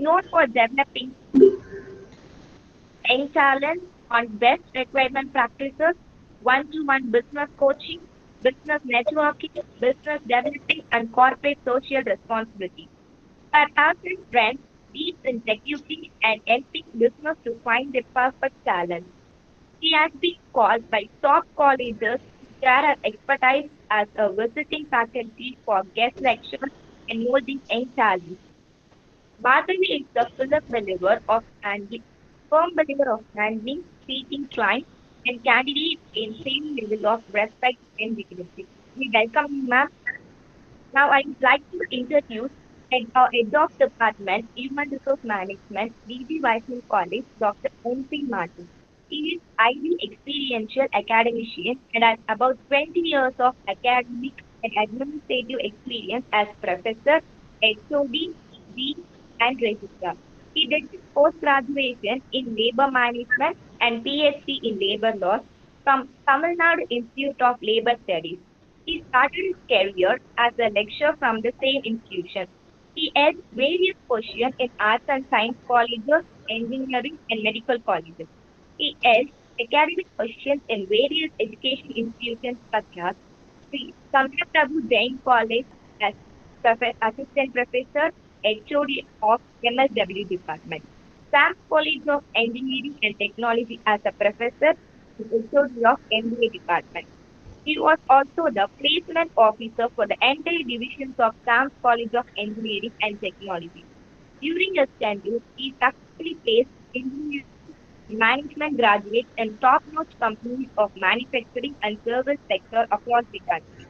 known for developing young talent on best requirement practices, one-to-one business coaching, business networking, business developing, and corporate social responsibility. Her passion runs deep in technology and helping business to find their perfect talent. She has been called by top colleges to share her expertise as a visiting faculty for guest lectures and molding young talent. Bhargavi is the firm believer of handling, treating clients and candidates in same level of respect and dignity. We welcome you, ma'am. Now, I would like to introduce Head of Department, Human Resource Management, DB Vaishnav College, Dr.N.C. Martin. He is highly experiential academician and has about 20 years of academic and administrative experience as professor, HOD, Dean, and registrar. He did his post-graduation in labor management and PhD in labor law from Tamil Nadu Institute of Labor Studies. He started his career as a lecturer from the same institution. He held various positions in arts and science colleges, engineering, and medical colleges. He held academic positions in various education institutions such as Sri Samyaprabhu Jain College as Assistant Professor, HOD of MSW Department, Sam College of Engineering and Technology as a Professor, and HOD of MBA Department. He was also the placement officer for the entire divisions of Sam's College of Engineering and Technology. During his tenure, he successfully placed engineering and management graduates in top-notch companies of manufacturing and service sector across the country.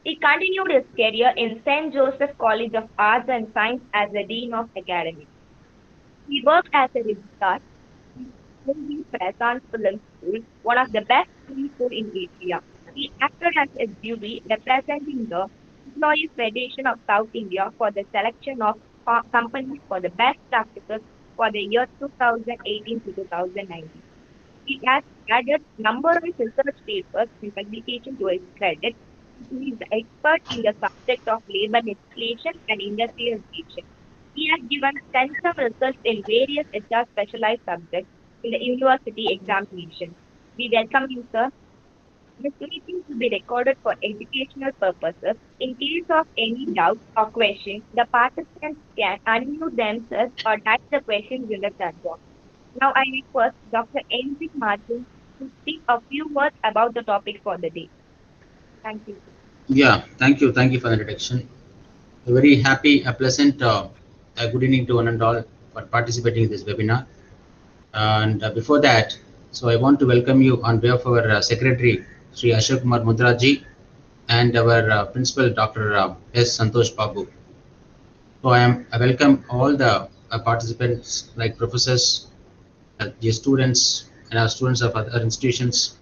He continued his career in St. Joseph College of Arts and Science as the Dean of Academy. He worked as a registrar in the Prasan Film School, one of the best film schools in Asia. He acted as a jury representing the Employees Federation of South India for the selection of companies for the best practices for the year 2018 to 2019. He has added numerous research papers and publications to his credit. He is the expert in the subject of labor legislation and industrial relations. He has given extensive research in various HR specialized subjects in the university examination. We welcome you, sir. This meeting will be recorded for educational purposes. In case of any doubt or question, the participants can unmute themselves or type the questions in the chat box. Now I request Dr. N.C. Martin to speak a few words about the topic for the day. Thank you. Yeah, thank you. Thank you for the introduction. A very happy, a pleasant, good evening to one and all for participating in this webinar. And before that, so I want to welcome you on behalf of our Secretary, Sri Ashok Kumar Mudraji, and our Principal, Dr. S. Santosh Babu. So I welcome all the participants like professors, the students, and our students of other institutions.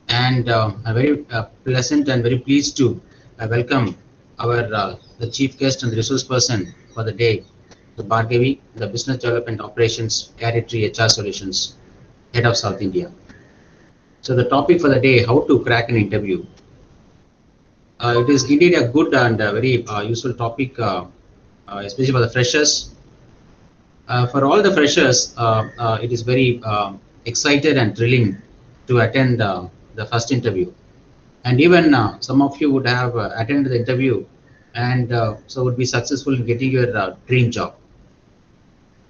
And I'm very pleasant and very pleased to welcome our the chief guest and the resource person for the day, the Bhargavi, the Business Development Operations Territory HR Solutions, Head of South India. So the topic for the day: how to crack an interview. It is indeed a good and very useful topic, especially for the freshers. For all the freshers, it is very excited and thrilling to attend the first interview. And even some of you would have attended the interview and so would be successful in getting your dream job.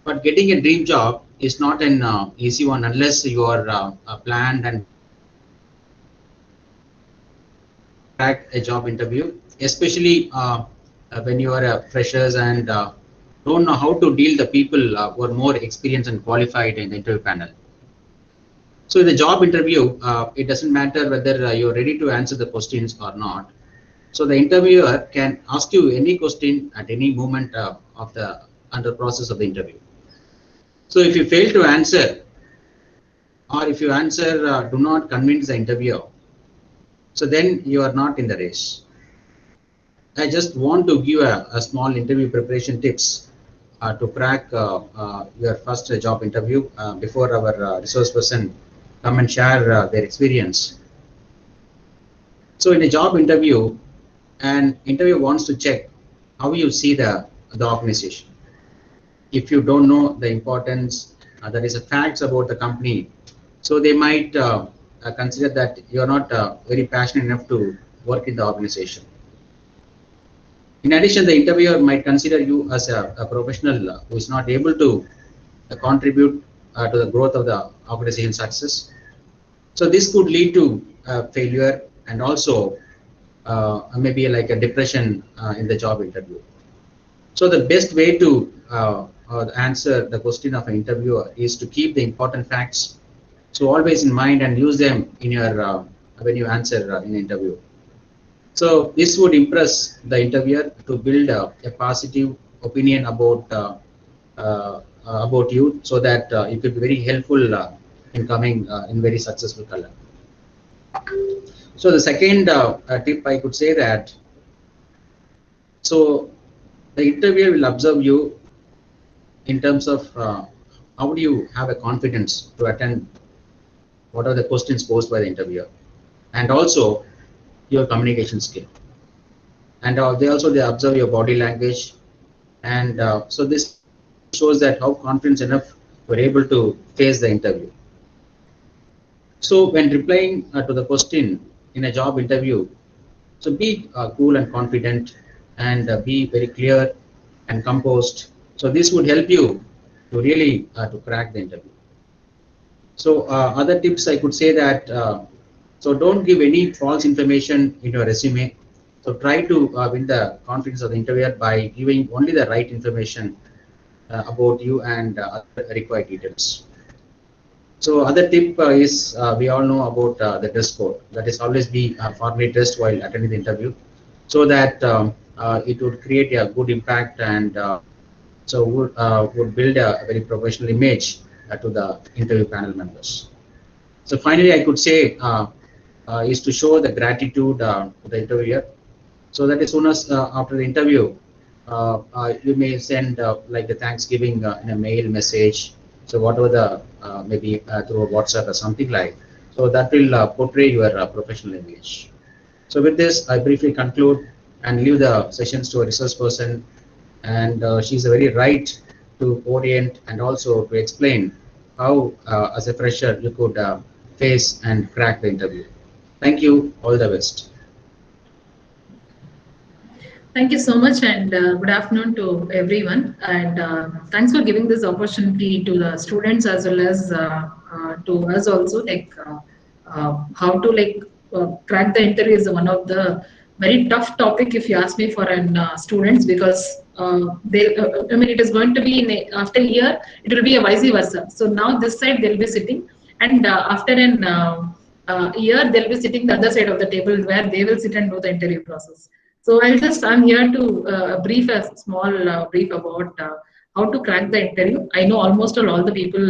But getting a dream job is not an easy one unless you are planned and crack a job interview, especially when you are freshers and don't know how to deal the people who are more experienced and qualified in the interview panel. So in the job interview, it doesn't matter whether you're ready to answer the questions or not. So the interviewer can ask you any question at any moment of the under process of the interview. So if you fail to answer, or if you answer do not convince the interviewer, so then you are not in the race. I just want to give a small interview preparation tips to crack your first job interview before our resource person come and share their experience. So in a job interview, an interviewer wants to check how you see the organization. if you don't know the importance, that is facts about the company, so they might consider that you're not very passionate enough to work in the organization. In addition, the interviewer might consider you as a professional who is not able to contribute to the growth of the organization success. So this could lead to failure and also maybe like a depression in the job interview. So the best way to answer the question of an interviewer is to keep the important facts. So always in mind and use them in your when you answer in interview. So this would impress the interviewer to build a positive opinion about you, so that it could be very helpful in coming in very successful career. So the second tip I could say that, so the interviewer will observe you in terms of how do you have a confidence to attend what are the questions posed by the interviewer, and also your communication skill, and they observe your body language, and so this shows that how confident enough you are able to face the interview. So when replying to the question in a job interview, so be cool and confident, and be very clear and composed. So this would help you to really to crack the interview. So other tips I could say that, so don't give any false information in your resume. So try to win the confidence of the interviewer by giving only the right information about you and other required details. So other tip is, we all know about the dress code. That is always be formally dressed while attending the interview, so that it would create a good impact, and so would build a very professional image to the interview panel members. So finally, I could say is to show the gratitude to the interviewer. So that as soon as after the interview, you may send like the Thanksgiving in a mail message. So whatever the maybe through WhatsApp or something like. So that will portray your professional image. So with this, I briefly conclude and leave the sessions to a resource person, and she's very right to orient and also to explain how, as a fresher, you could face and crack the interview. Thank you. All the best. Thank you so much, and good afternoon to everyone. And thanks for giving this opportunity to the students as well as to us also. Like how to crack the interview is one of the very tough topic, if you ask me, for an students, because they. I mean, it is going to be in after a year, it will be a vice versa. So now this side they'll be sitting, and after an year they'll be sitting the other side of the table where they will sit and do the interview process. So I'm here to brief a small brief about how to crack the interview. I know almost all the people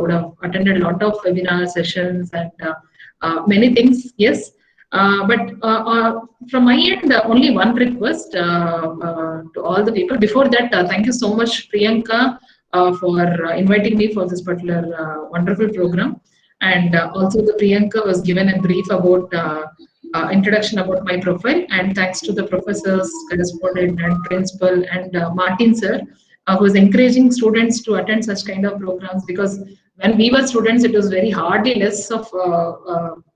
would have attended a lot of webinar sessions and many things, yes. But from my end, only one request to all the people. Before that, thank you so much, Priyanka, for inviting me for this particular wonderful program. And also, the Priyanka was given a brief about introduction about my profile, and thanks to the professors, correspondent, and principal, and Martin sir, who is encouraging students to attend such kind of programs, because when we were students, it was very hardly less of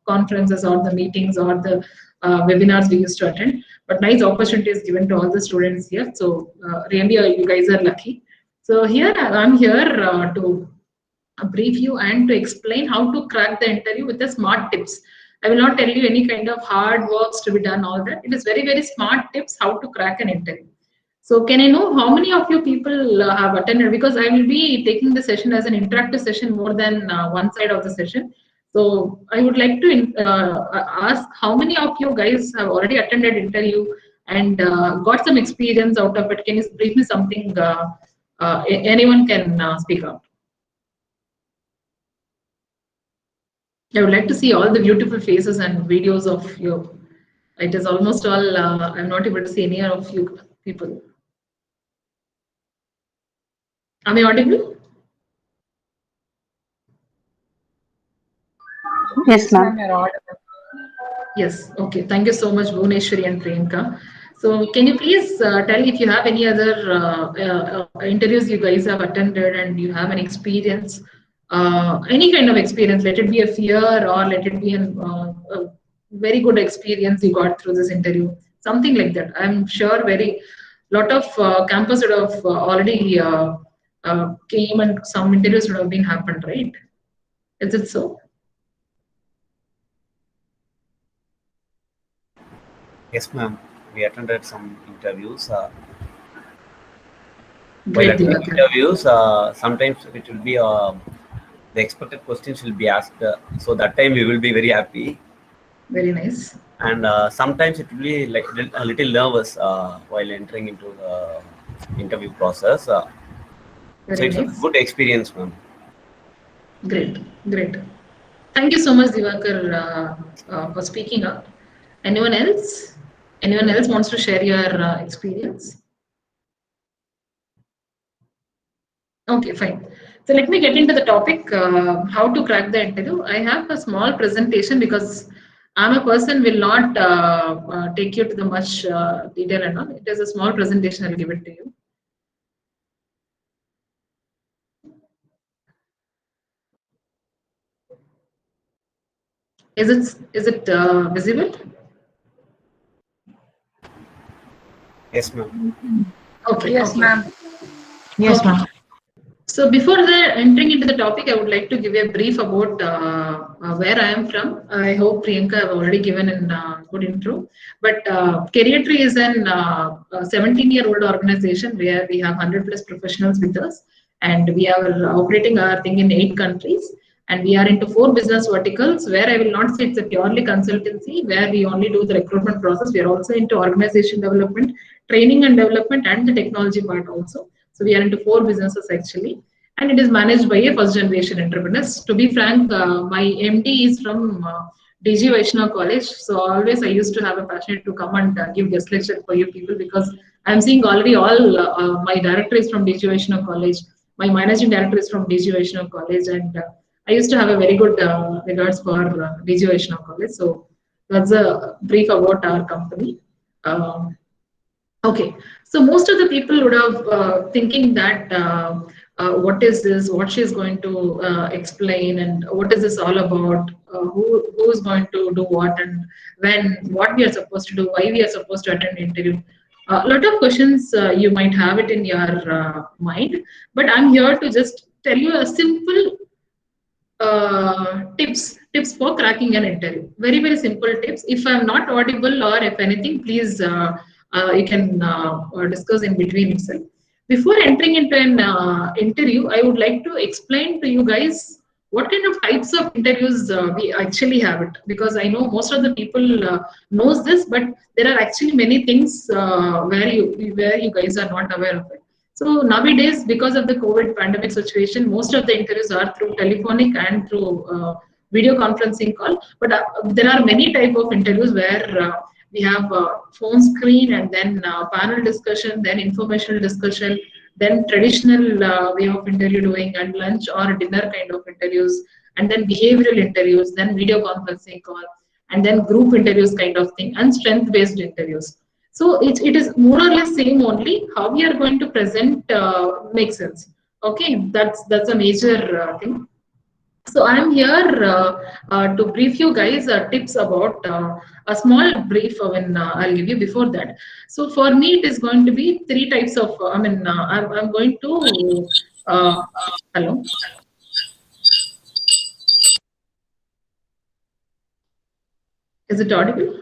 conferences or the meetings or the webinars we used to attend. But nice opportunity is given to all the students here. So really, you guys are lucky. So here I'm here to brief you and to explain how to crack the interview with the smart tips. I will not tell you any kind of hard works to be done, all that. It is very, very smart tips how to crack an interview. So can I know how many of you people have attended? Because I will be taking the session as an interactive session more than one side of the session. So I would like to ask how many of you guys have already attended interview and got some experience out of it. Can you brief me something? Anyone can speak out. I would like to see all the beautiful faces and videos of you. It is almost all, I'm not able to see any of you people. Am I audible? Yes, ma'am. Yes, okay. Thank you so much, Bhuneshwari and Priyanka. So can you please tell if you have any other interviews you guys have attended and you have an experience, any kind of experience, let it be a fear or let it be a very good experience you got through this interview, something like that. I'm sure very lot of campus would have already came and some interviews would have been happened, right? Is it so? Yes, ma'am. We attended some interviews. While Great, attending Divakar. interviews, sometimes it will be the expected questions will be asked. So that time we will be very happy, Very nice. and sometimes it will be like a little nervous while entering into the interview process. So Very it's a nice. good experience, ma'am. Great, great. Thank you so much, Divakar, for speaking up. Anyone else? Anyone else wants to share your experience? Okay, fine. So let me get into the topic, how to crack the interview. I have a small presentation because I'm a person will not take you to the much detail and all. It is a small presentation. I'll give it to you. Is it visible? Yes, ma'am. Okay, Yes, okay, ma'am. Yes, okay. ma'am. So before the entering into the topic, I would like to give a brief about where I am from. I hope Priyanka have already given a good intro. But Career Tree is an 17-year-old organization where we have 100 plus professionals with us, and we are operating our thing in 8 countries. And we are into 4 business verticals where I will not say it's a purely consultancy where we only do the recruitment process. We are also into organization development, training and development, and the technology part also. So we are into 4 businesses actually, and it is managed by a first generation entrepreneurs. To be frank, my MD is from DG Vaishnav College, so always I used to have a passion to come and give guest lecture for you people because I'm seeing already all my director is from DG Vaishnav College, my managing director is from DG Vaishnav College, and I used to have a very good regards for DG Vaishnav College. So that's a brief about our company. Um, Okay, so most of the people would have thinking that what is this, what she is going to explain, and what is this all about, who is going to do what, and when, what we are supposed to do, why we are supposed to attend the interview. A lot of questions you might have it in your mind, but I'm here to just tell you a simple tips for cracking an interview. Very very simple tips. If I'm not audible or if anything, please you can discuss in between itself. Before entering into an interview, I would like to explain to you guys what kind of types of interviews we actually have it, because I know most of the people knows this, but there are actually many things where you guys are not aware of it. So nowadays, because of the COVID pandemic situation, most of the interviews are through telephonic and through video conferencing call. But there are many type of interviews where we have phone screen and then panel discussion, then informational discussion, then traditional way of interview doing and lunch or dinner kind of interviews, and then behavioral interviews, then video conferencing call, and then group interviews kind of thing, and strength based interviews. So it is more or less same only. How we are going to present makes sense. Okay, that's a major thing. So I'm here to brief you guys tips about a small brief when I'll give you before that. So for me, it is going to be 3 types of. I'm going to. Hello, is it audible?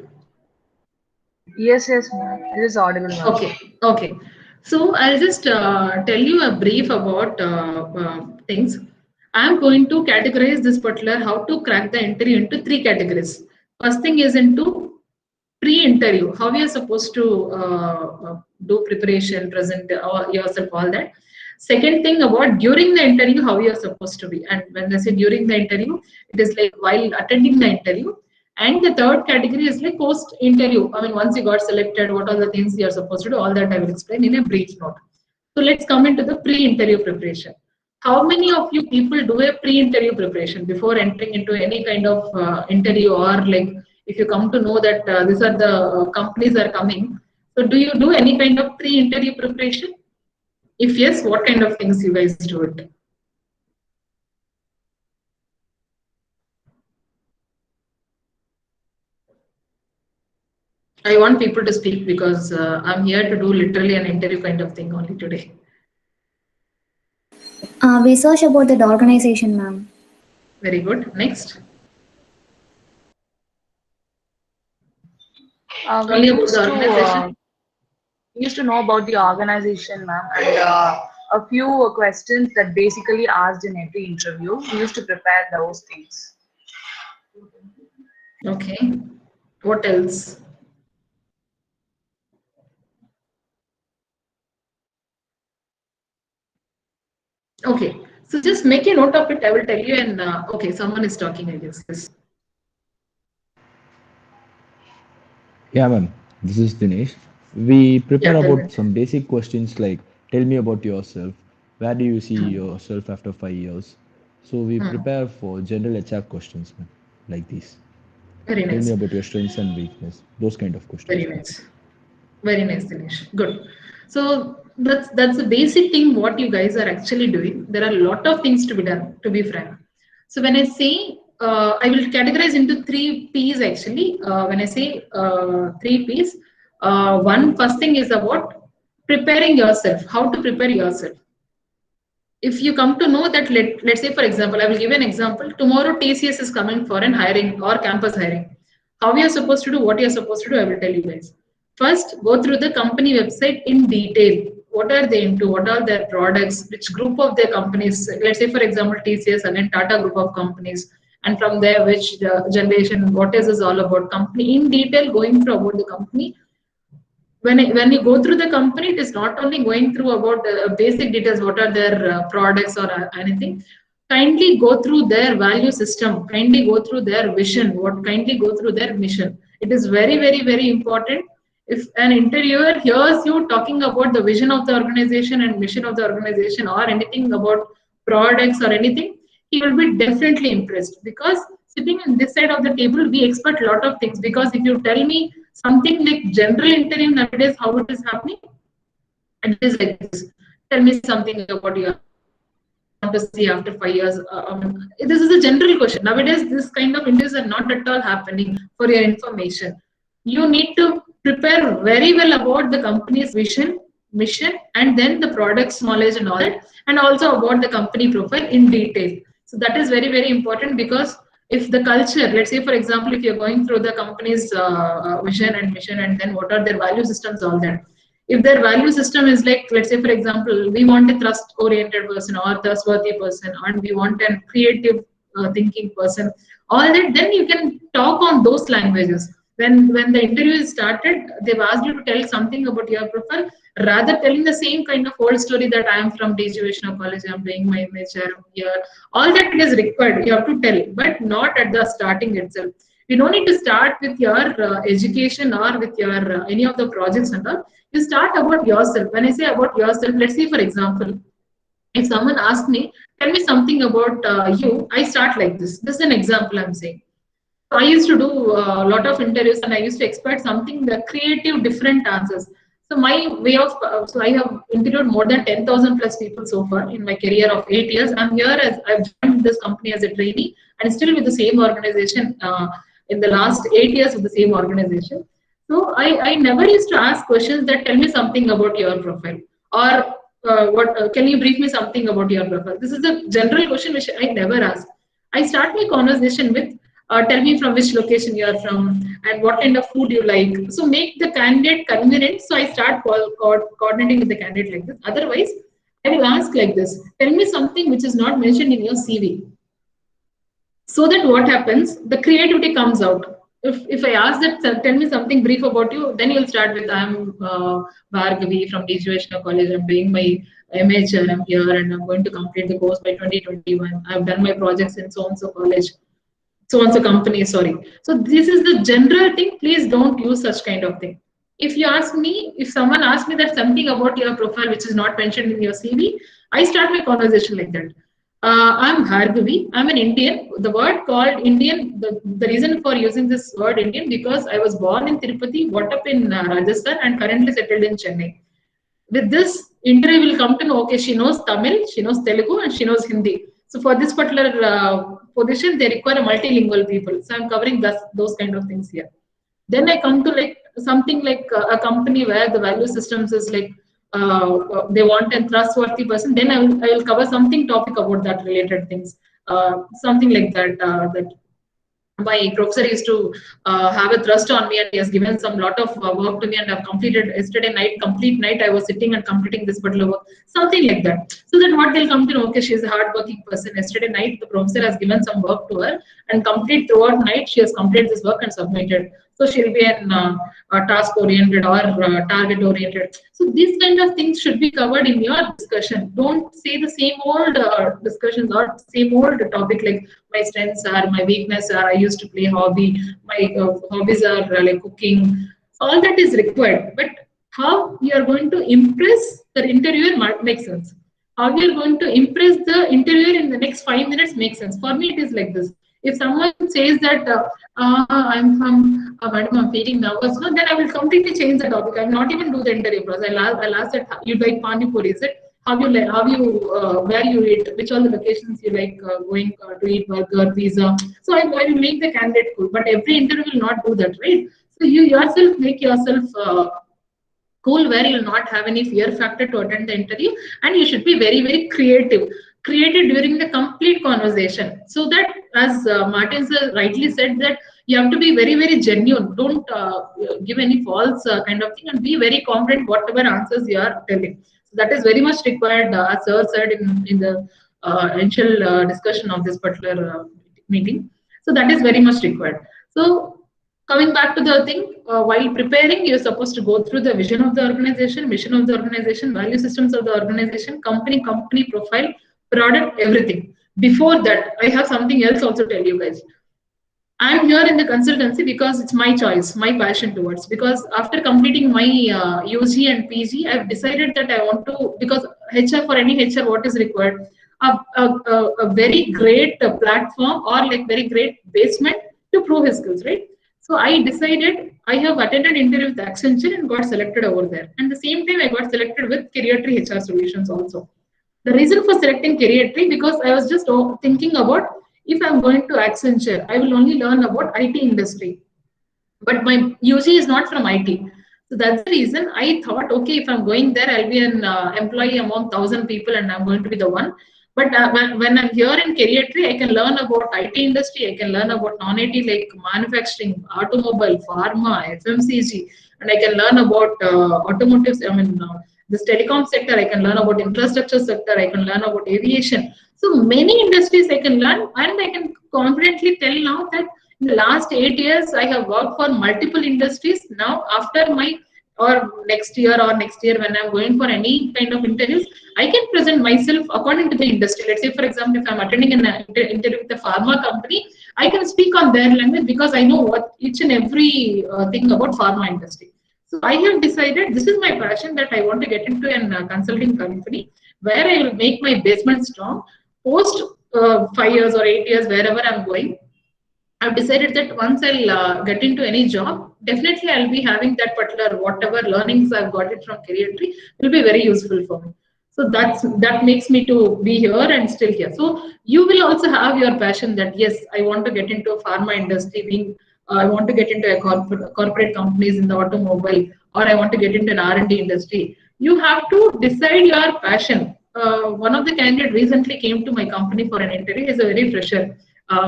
Yes, yes, ma'am. It is audible, ma'am. Okay, okay. So I'll just tell you a brief about things. I'm going to categorize this particular how to crack the interview into 3 categories. First thing is into pre-interview, how we are supposed to do preparation, present yourself, all that. Second thing about during the interview, how you are supposed to be. And when I say during the interview, it is like while attending the interview. And the third category is like post interview. I mean, once you got selected, what are the things you are supposed to do? All that I will explain in a brief note. So let's come into the pre-interview preparation. How many of you people do a pre-interview preparation before entering into any kind of interview, or like if you come to know that these are the companies are coming? So do you do any kind of pre-interview preparation? If yes, what kind of things you guys do it? I want people to speak because I'm here to do literally an interview kind of thing only today. We search about the organization, ma'am. Very good. Next. We Only about used the to organization. know about the organization, ma'am, and a few questions that basically asked in every interview. We used to prepare those things. Okay. What else? Okay. So just make a note of it. I will tell you. And okay, someone is talking, I guess. Yes. Yeah, ma'am. This is Dinesh. We prepare Yeah, tell me. about some basic questions like tell me about yourself. Where do you see yourself after 5 years? So we Hmm. prepare for general HR questions, ma'am, like these. Very Tell me nice. about your strengths and weakness. Those kind of Very questions, ma'am. nice. Very nice, Dinesh. Good. So that's the basic thing what you guys are actually doing. There are a lot of things to be done, to be frank. So when I say I will categorize into three P's actually. When I say three P's, one first thing is about preparing yourself. How to prepare yourself. If you come to know that let's say for example, I will give an example. Tomorrow TCS is coming for an hiring or campus hiring. How you're supposed to do, what you're supposed to do, I will tell you guys. First, go through the company website in detail. What are they into? What are their products? Which group of their companies? Let's say, for example, TCS and then Tata group of companies. And from there, which generation, what is this all about? Company in detail, going through about the company. When you go through the company, it is not only going through about the basic details, what are their products or anything. Kindly go through their value system. Kindly go through their vision. What kindly go through their mission. It is very, very, very important. If an interviewer hears you talking about the vision of the organization and mission of the organization or anything about products or anything, he will be definitely impressed because sitting on this side of the table, we expect a lot of things. Because if you tell me something like general interview nowadays, how it is happening, and it is like this. Tell me something about your what you want to see after 5 years. This is a general question. Nowadays, this kind of interviews are not at all happening. For your information, you need to prepare very well about the company's vision, mission, and then the products knowledge and all that, and also about the company profile in detail. So that is very, very important because if the culture, let's say for example, if you're going through the company's vision and mission, and then what are their value systems, all that, if their value system is like, let's say for example, we want a trust oriented person or trustworthy person, and we want a creative thinking person, all that, then you can talk on those languages. When the interview is started, they've asked you to tell something about your profile, rather telling the same kind of old story that I am from Vaishnav College, I'm doing my major here, all that is required, you have to tell, but not at the starting itself. You don't need to start with your education or with your any of the projects and all. You start about yourself. When I say about yourself, let's say for example, if someone asks me, tell me something about you, I start like this. This is an example I'm saying. I used to do a lot of interviews and I used to expect something creative, different answers. So my way of, so I have interviewed more than 10,000 plus people so far in my career of 8 years. I'm here as I've joined this company as a trainee and still with the same organization in the last 8 years with the same organization. So I never used to ask questions that tell me something about your profile or what can you brief me something about your profile. This is a general question which I never ask. I start my conversation with tell me from which location you are from and what kind of food you like. So make the candidate convenient. So I start coordinating with the candidate like this. Otherwise, I will ask like this: tell me something which is not mentioned in your CV. So that what happens, the creativity comes out. If I ask that, tell me something brief about you, then you'll start with I'm Bhargavi from Designation College. I'm doing my MHR. I'm here and I'm going to complete the course by 2021. I've done my projects in so and so college, so and so company. Sorry. So this is the general thing. Please don't use such kind of thing. If you ask me, if someone asks me that something about your profile which is not mentioned in your CV, I start my conversation like that. I'm Bhargavi. I'm an Indian. The word called Indian, the reason for using this word Indian because I was born in Tirupati, brought up in Rajasthan, and currently settled in Chennai. With this interview, will come to know, okay, she knows Tamil, she knows Telugu, and she knows Hindi. So for this particular position, they require a multilingual people. So I'm covering those kind of things here. Then I come to like something like a company where the value systems is like they want a trustworthy person. Then I will cover something topic about that related things, something like that. That my professor used to have a thrust on me, and he has given some lot of work to me, and I've completed yesterday night, complete night I was sitting and completing this particular work, something like that. So that what they'll come to know, okay, she's a hardworking person. Yesterday night the professor has given some work to her, and complete throughout night she has completed this work and submitted. So she'll be an task oriented or target oriented. So these kind of things should be covered in your discussion. Don't say the same old discussions or same old topic like my strengths are, my weakness are, I used to play hobby, my hobbies are like cooking. All that is required, but how you are going to impress the interviewer makes sense. How you are going to impress the interviewer in the next 5 minutes makes sense. For me, it is like this. If someone says that I'm from madam, I'm feeling nervous, no, then I will completely change the topic. I will not even do the interview process. I'll ask that you like pani puri, is it? How you where you eat, which all the locations you like going to eat burger, pizza. So I will make the candidate cool. But every interview will not do that, right? So you yourself make yourself cool where you'll not have any fear factor to attend the interview, and you should be very creative during the complete conversation, so that as Martin sir rightly said that you have to be very genuine. Don't give any false kind of thing, and be very confident whatever answers you are telling. So that is very much required, as sir said in the initial discussion of this particular meeting. So that is very much required. So coming back to the thing, while preparing, you're supposed to go through the vision of the organization, mission of the organization, value systems of the organization, company profile, product, everything. Before that, I have something else also to tell you guys. I'm here in the consultancy because it's my choice, my passion towards. Because after completing my UG and PG, I've decided that I want to, because HR, for any HR, what is required? A very great platform or like very great basement to prove his skills, right? So I decided, I have attended interview with Accenture and got selected over there. And the same time I got selected with Career Tree HR Solutions also. The reason for selecting Career Tree, because I was just thinking about, if I'm going to Accenture, I will only learn about IT industry. But my UG is not from IT. So that's the reason I thought, okay, if I'm going there, I'll be an employee among 1,000 people and I'm going to be the one. But when I'm here in Career Tree, I can learn about IT industry, I can learn about non-IT like manufacturing, automobile, pharma, FMCG, and I can learn about automotive, this telecom sector, I can learn about infrastructure sector, I can learn about aviation. So many industries I can learn, and I can confidently tell now that in the last 8 years, I have worked for multiple industries. Now, after my or next year when I'm going for any kind of interviews, I can present myself according to the industry. Let's say, for example, if I'm attending an interview with a pharma company, I can speak on their language because I know what each and every thing about pharma industry. So I have decided this is my passion, that I want to get into a consulting company where I will make my basement strong. Post 5 years or 8 years, wherever I'm going, I've decided that once I'll get into any job, definitely I'll be having that particular whatever learnings I've got it from Career Tree will be very useful for me. So that makes me to be here and still here. So you will also have your passion that yes, I want to get into a pharma industry, being I want to get into a corporate companies in the automobile, or I want to get into an R&D industry. You have to decide your passion. One of the candidates recently came to my company for an interview. He's a very fresher,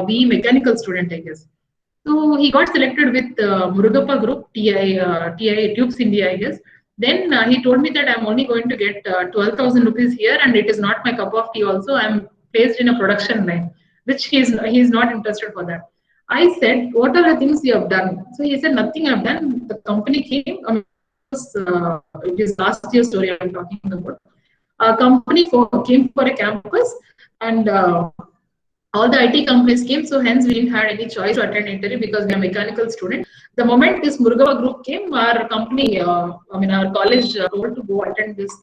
BE mechanical student, I guess. So he got selected with Murugappa Group, TI Tubes India, I guess. Then he told me that I'm only going to get 12,000 rupees here, and it is not my cup of tea. Also, I'm placed in a production line, which he's not interested for that. I said, "What are the things you have done?" So he said, "Nothing I've done." The company came. It is last year's story I'm talking about. A company came for a campus, and all the IT companies came, so hence we didn't have any choice to attend interview because we are mechanical student. The moment this Murugava group came, our company, our college told to go attend this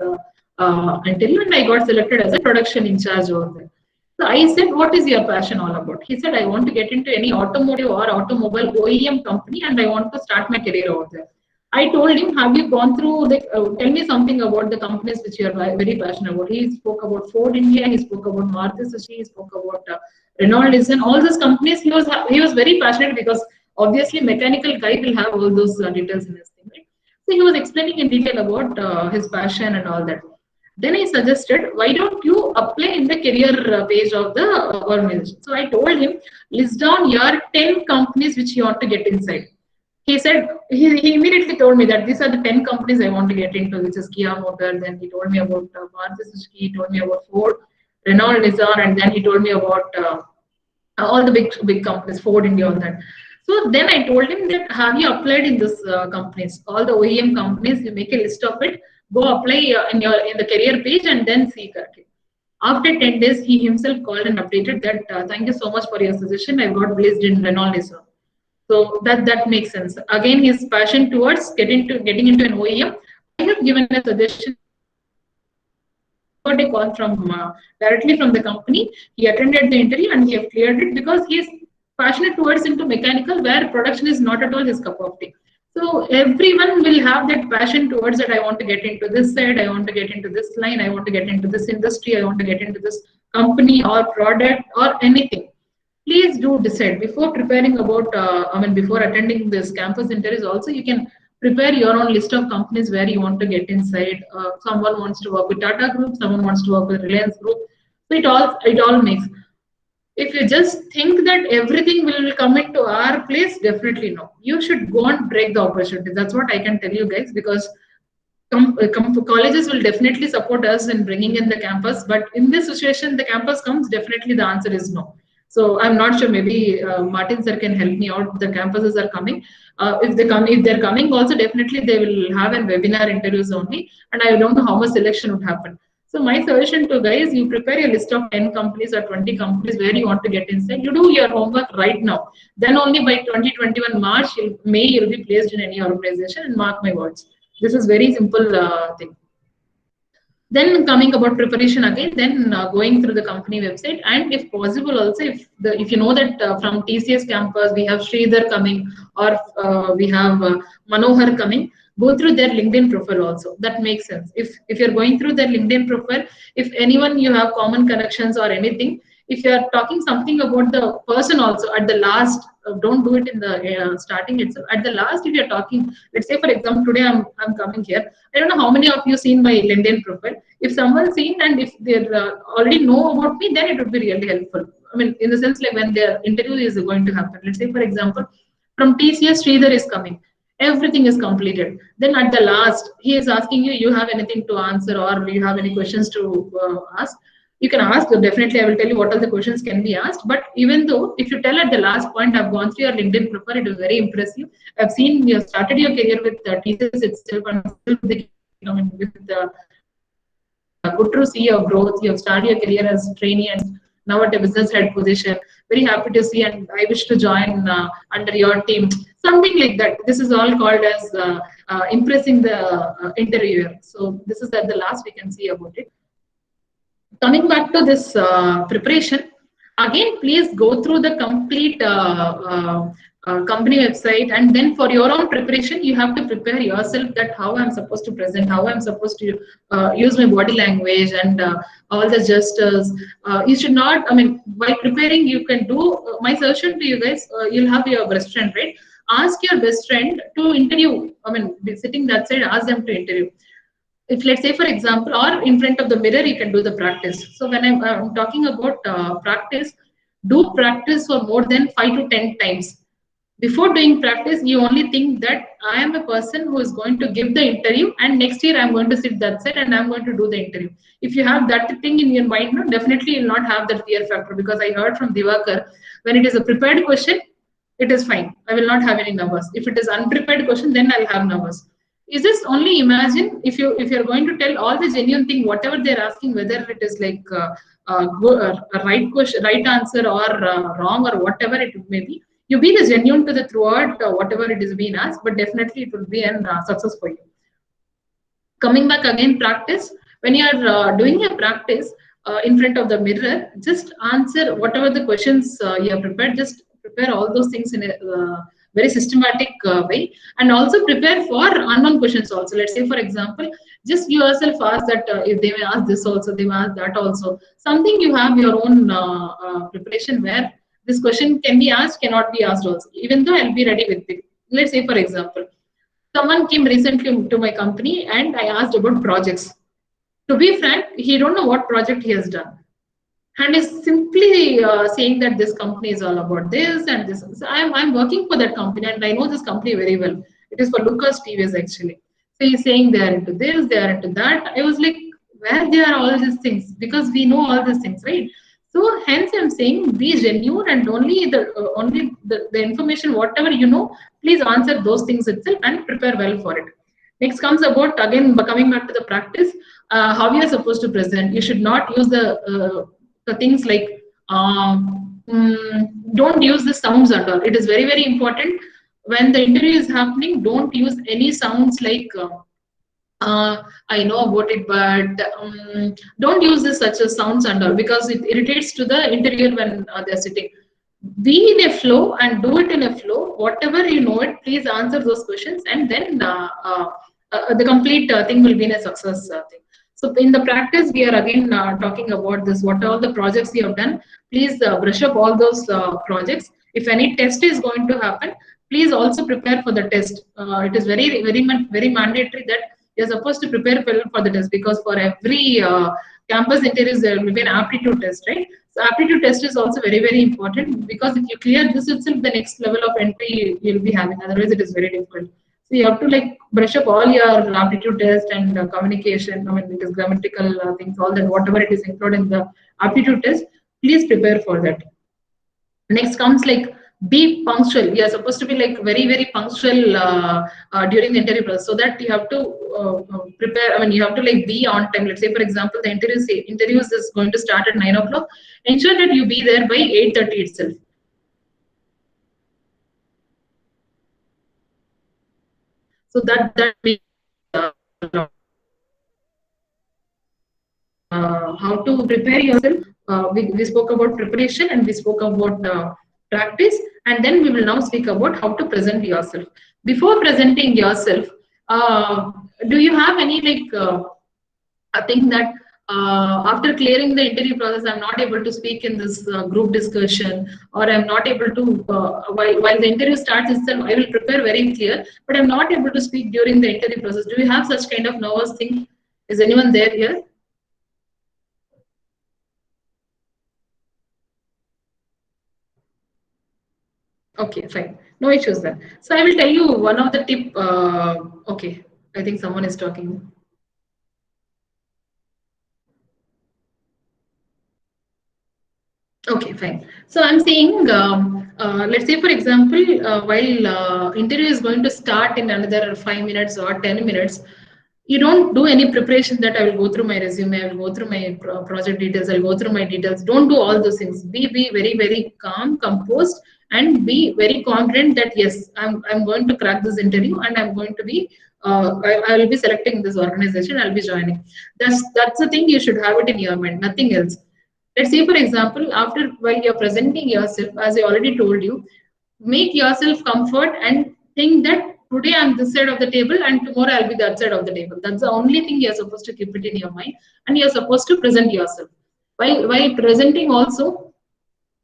interview, and I got selected as a production in charge over there. So I said, what is your passion all about? He said, I want to get into any automotive or automobile OEM company and I want to start my career over there. I told him, have you gone through tell me something about the companies which you are very passionate about. He spoke about Ford India, he spoke about Maruti Suzuki, he spoke about Renault and all those companies. He was very passionate because obviously mechanical guy will have all those details in his thing, right? So he was explaining in detail about his passion and all that. Then I suggested, why don't you apply in the career page of the organization? So I told him, list down your 10 companies which you want to get inside. He said, he immediately told me that these are the 10 companies I want to get into, which is Kia Motors. Then he told me about Maruti Suzuki, he told me about Ford, Renault, Nissan, and then he told me about all the big companies, Ford India, all that. So then I told him that have you applied in this companies, all the OEM companies? You make a list of it, go apply in the career page, and then see correctly. After 10 days, he himself called and updated that thank you so much for your suggestion. I got placed in Renault Nissan. So that makes sense. Again, his passion towards getting into an OEM. I have given a suggestion he got a call from directly from the company. He attended the interview and he have cleared it because he is passionate towards into mechanical, where production is not at all his cup of tea. So everyone will have that passion towards that. I want to get into this side. I want to get into this line. I want to get into this industry. I want to get into this company or product or anything. Please do decide before preparing about. Before attending this campus interviews, also you can prepare your own list of companies where you want to get inside. Someone wants to work with Tata Group, someone wants to work with Reliance Group. So it all makes. If you just think that everything will come into our place, definitely no. You should go and break the opportunity. That's what I can tell you guys, because colleges will definitely support us in bringing in the campus, but in this situation, the campus comes, definitely the answer is no. So I'm not sure. Maybe Martin sir can help me out. The campuses are coming. If they're coming, also definitely they will have a webinar interviews only. And I don't know how much selection would happen. So my suggestion to guys, you prepare a list of 10 companies or 20 companies where you want to get inside. You do your homework right now. Then only by 2021 March, May, you'll be placed in any organization. And mark my words. This is very simple thing. Then coming about preparation again, then going through the company website, and if possible also, if you know that from TCS campus we have Sridhar coming, or we have Manohar coming, go through their LinkedIn profile also. That makes sense. If you're going through their LinkedIn profile, if anyone you have common connections or anything, if you are talking something about the person also at the last, don't do it in the starting itself. At the last, if you're talking, let's say for example, today I'm coming here. I don't know how many of you seen my LinkedIn profile. If someone's seen and if they already know about me, then it would be really helpful. I mean, in the sense like when their interview is going to happen. Let's say for example, from TCS, Sridhar is coming. Everything is completed. Then at the last, he is asking you, you have anything to answer or you have any questions to ask? You can ask. Definitely, I will tell you what all the questions can be asked. But even though, if you tell at the last point, I've gone through your LinkedIn profile, it is very impressive. I've seen you started your career with TCS itself, and still with the good to see your growth. You have started your career as trainee and now at a business head position. Very happy to see, and I wish to join under your team. Something like that. This is all called as impressing the interviewer. So this is at the last we can see about it. Coming back to this preparation, again, please go through the complete company website, and then for your own preparation, you have to prepare yourself that how I'm supposed to present, how I'm supposed to use my body language and all the gestures. You should not, while preparing, you can do, my suggestion to you guys, you'll have your best friend, right? Ask your best friend to interview, be sitting that side, ask them to interview. If let's say for example, or in front of the mirror, you can do the practice. So when I'm talking about practice, do practice for more than 5 to 10 times. Before doing practice, you only think that I am a person who is going to give the interview, and next year I'm going to sit that side and I'm going to do the interview. If you have that thing in your mind, no, definitely you'll not have that fear factor, because I heard from Divakar, when it is a prepared question, it is fine. I will not have any nervous. If it is unprepared question, then I'll have nervous. Is this only imagine if you're going to tell all the genuine thing, whatever they're asking, whether it is like a right question, right answer, or wrong, or whatever it may be, you be the genuine to the throughout whatever it is being asked, but definitely it will be a success for you. Coming back again, practice. When you are doing a practice, in front of the mirror, just answer whatever the questions you have prepared. Just prepare all those things in a very systematic way, and also prepare for unknown questions also. Let's say, for example, just you yourself ask that if they may ask this also, they may ask that also. Something you have your own preparation where this question can be asked, cannot be asked also. Even though I'll be ready with it. Let's say, for example, someone came recently to my company and I asked about projects. To be frank, he don't know what project he has done, and is simply saying that this company is all about this and this. So I'm working for that company and I know this company very well. It is for Lucas TVS actually. So he's saying they are into this, they are into that. I was like, where they are all these things? Because we know all these things, right? So hence I'm saying be genuine and only the information whatever you know, please answer those things itself and prepare well for it. Next comes about again coming back to the practice, how you are supposed to present. You should not use the things like don't use the sounds at all. It is very very important when the interview is happening. Don't use any sounds like I know about it, but don't use this such as sounds and all because it irritates to the interviewer when they're sitting. Be in a flow and do it in a flow. Whatever you know it, please answer those questions, and then the complete thing will be in a success thing. So in the practice, we are again talking about this. What all the projects you have done, please brush up all those projects. If any test is going to happen, please also prepare for the test. It is very mandatory that you're supposed to prepare well for the test because for every campus interviews there will be an aptitude test, right? So aptitude test is also very important because if you clear this itself, the next level of entry you'll be having. Otherwise, it is very difficult. So you have to like brush up all your aptitude test and communication. I mean, it is grammatical things, all that, whatever it is included in the aptitude test. Please prepare for that. Next comes like be punctual. You are supposed to be like very punctual during the interview process, so that you have to prepare. I mean, you have to like be on time. Let's say, for example, the interviews is going to start at 9 o'clock. Ensure that you be there by 8:30 itself. So that be how to prepare yourself. We spoke about preparation and we spoke about practice, and then we will now speak about how to present yourself. Before presenting yourself, do you have any like a thing that after clearing the interview process, I'm not able to speak in this group discussion, or I'm not able to, while the interview starts itself, I will prepare very clear, but I'm not able to speak during the interview process. Do you have such kind of nervous thing? Is anyone there here? Okay, fine. No issues then. So I will tell you one of the tip. Okay, I think someone is talking. Okay, fine. So I'm saying, let's say, for example, while interview is going to start in another 5 minutes or 10 minutes, you don't do any preparation that I will go through my resume, I will go through my project details, I'll go through my details. Don't do all those things. Be very calm, composed, and be very confident that yes, I'm going to crack this interview and I'm going to be I will be selecting this organization, I'll be joining. That's the thing you should have it in your mind, nothing else. Let's say, for example, after while you're presenting yourself, as I already told you, make yourself comfort and think that today I'm this side of the table and tomorrow I'll be that side of the table. That's the only thing you're supposed to keep it in your mind, and you're supposed to present yourself. While presenting also,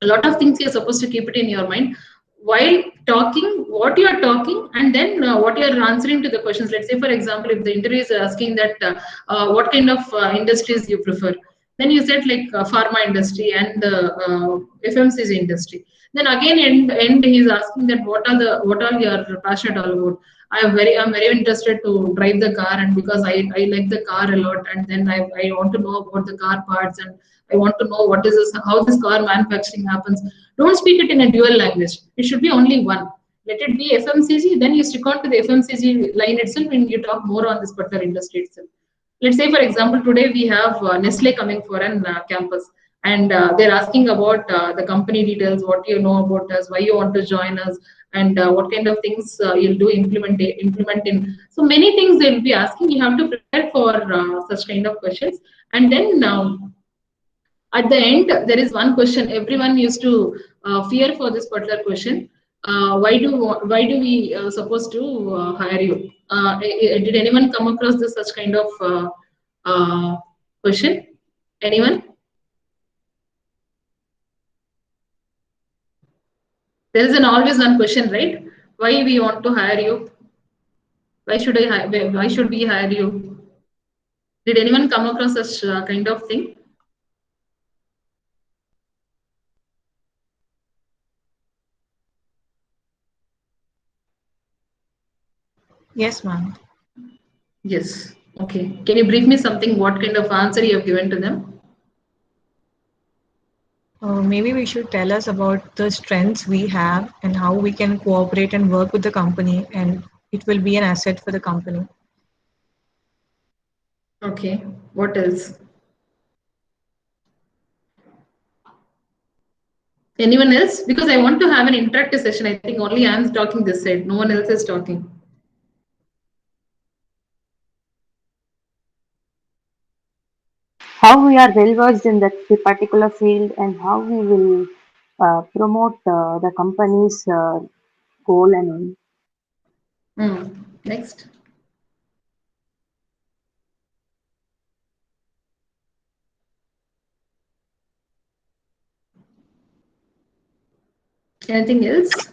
a lot of things you're supposed to keep it in your mind while talking, what you are talking, and then what you are answering to the questions. Let's say, for example, if the interview is asking that what kind of industries you prefer, then you said like pharma industry and FMCG industry. Then again, end he's asking that what are your passionate all about. I'm very interested to drive the car, and because I like the car a lot, and then I want to know about the car parts, and I want to know what is this, how this car manufacturing happens. Don't speak it in a dual language. It should be only one. Let it be FMCG, then you stick on to the FMCG line itself and you talk more on this particular industry itself. Let's say, for example, today we have Nestle coming for an campus, and they're asking about the company details, what you know about us, why you want to join us, and what kind of things you'll do implement in. So many things they'll be asking. You have to prepare for such kind of questions, and then At the end, there is one question everyone used to fear for this particular question. Why do we supposed to hire you? Did anyone come across this such kind of question? Anyone? There is an always one question, right? Why we want to hire you? Why should I hire? Why should we hire you? Did anyone come across such kind of thing? Yes, ma'am. Yes. Okay. Can you brief me something? What kind of answer you have given to them? Maybe we should tell us about the strengths we have and how we can cooperate and work with the company, and it will be an asset for the company. Okay. What else? Anyone else? Because I want to have an interactive session. I think only I'm talking this side. No one else is talking. How we are well versed in that particular field and how we will promote the company's goal and aim. Next. Anything else?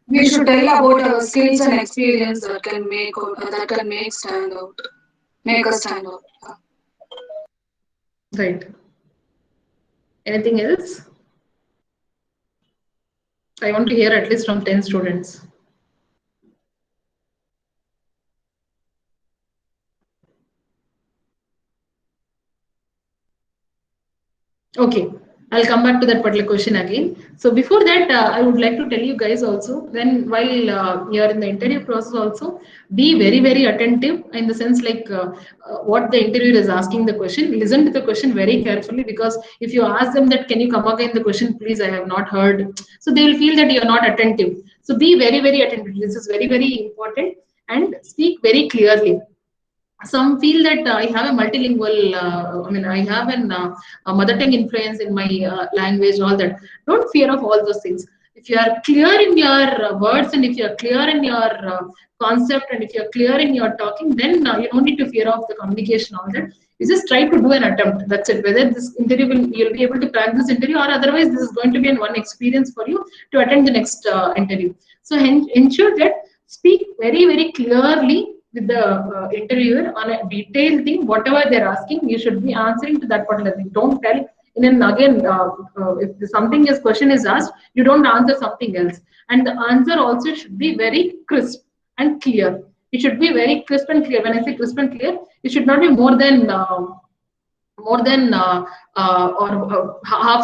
We should tell about our skills and experience that can make us stand out. Right. Anything else? I want to hear at least from 10 students. Okay, I'll come back to that particular question again. So before that, I would like to tell you guys also, then while you're in the interview process also, be very, very attentive in the sense like what the interviewer is asking the question. Listen to the question very carefully, because if you ask them that, can you come again the question, please, I have not heard. So they will feel that you're not attentive. So be very, very attentive. This is very, very important, and speak very clearly. Some feel that I have a multilingual, I have a mother tongue influence in my language, all that. Don't fear of all those things. If you are clear in your words, and if you are clear in your concept, and if you are clear in your talking, then you don't need to fear of the communication, all that. You just try to do an attempt. That's it. Whether this interview you'll be able to crack this interview, or otherwise this is going to be an one experience for you to attend the next interview. So ensure that speak very, very clearly with the interviewer on a detailed thing. Whatever they're asking, you should be answering to that particular thing. Don't tell. And then again, if something is question is asked, you don't answer something else. And the answer also should be very crisp and clear. It should be very crisp and clear. When I say crisp and clear, it should not be more than half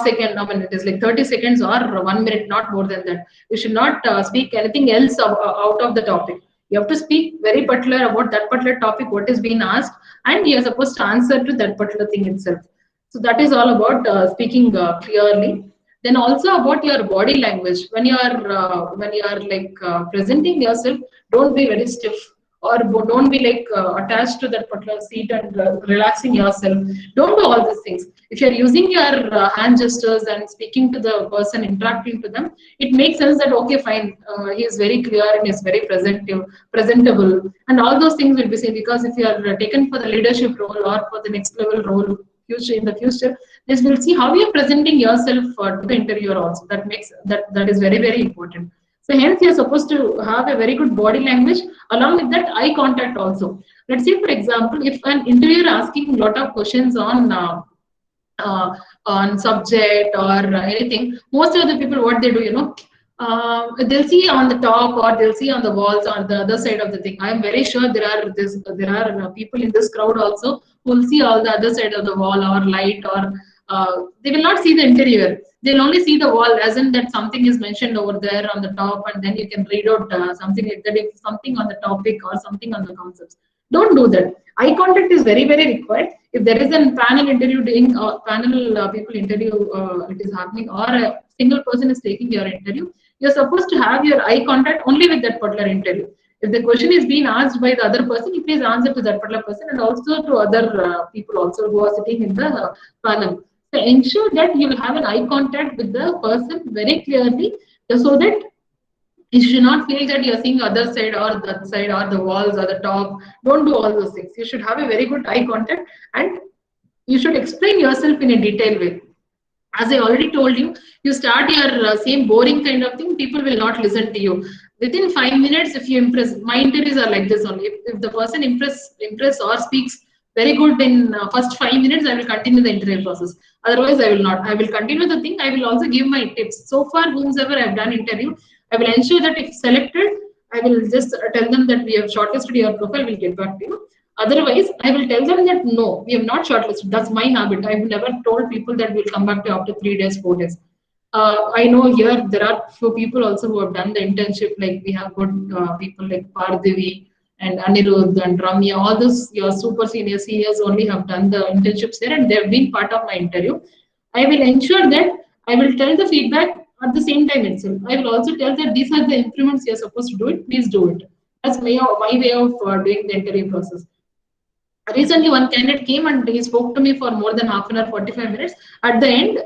second. I mean, it is like 30 seconds or 1 minute, not more than that. You should not speak anything else out of the topic. You have to speak very particular about that particular topic, what is being asked, and you are supposed to answer to that particular thing itself. So that is all about speaking clearly. Then also about your body language. When you are like presenting yourself, don't be very stiff, or don't be like attached to that particular seat and relaxing yourself. Don't do all these things. If you're using your hand gestures and speaking to the person, interacting to them, it makes sense that okay, fine, he is very clear and is very presentable, and all those things will be seen. Because if you are taken for the leadership role or for the next level role in the future, this will see how you are presenting yourself to the interviewer also. That is very, very important. So hence you're supposed to have a very good body language, along with that eye contact also. Let's say, for example, if an interviewer asking a lot of questions uh, on subject or anything, most of the people, what they do, they'll see on the top, or they'll see on the walls on the other side of the thing. I am very sure there are people in this crowd also who will see all the other side of the wall or light, or they will not see the interior. They'll only see the wall, as in that something is mentioned over there on the top, and then you can read out something like that, if something on the topic or something on the concepts. Don't do that. Eye contact is very, very required. If there is a panel interview doing, panel people interview, it is happening, or a single person is taking your interview, you're supposed to have your eye contact only with that particular interview. If the question is being asked by the other person, you please answer to that particular person, and also to other people also who are sitting in the panel. So ensure that you will have an eye contact with the person very clearly, so that you should not feel that you're seeing other side or that side or the walls or the top. Don't do all those things. You should have a very good eye contact, and you should explain yourself in a detailed way. As I already told you, you start your same boring kind of thing, people will not listen to you. Within 5 minutes, if you impress, my interviews are like this only. If the person impress or speaks very good in first 5 minutes, I will continue the interview process. Otherwise, I will not. I will continue the thing. I will also give my tips. So far, whomsoever I've done interview, I will ensure that if selected, I will just tell them that we have shortlisted your profile. We'll get back to you. Otherwise, I will tell them that no, we have not shortlisted. That's my habit. I've never told people that we'll come back to you after 3 days, 4 days. I know here there are few people also who have done the internship. Like we have good people like Bhargavi and Anirudh and Ramya. All those your super seniors only have done the internships there, and they have been part of my interview. I will ensure that I will tell the feedback at the same time itself. I will also tell that these are the improvements you are supposed to do it. Please do it. That's my way of doing the interview process. Recently, one candidate came and he spoke to me for more than half an hour, 45 minutes. At the end,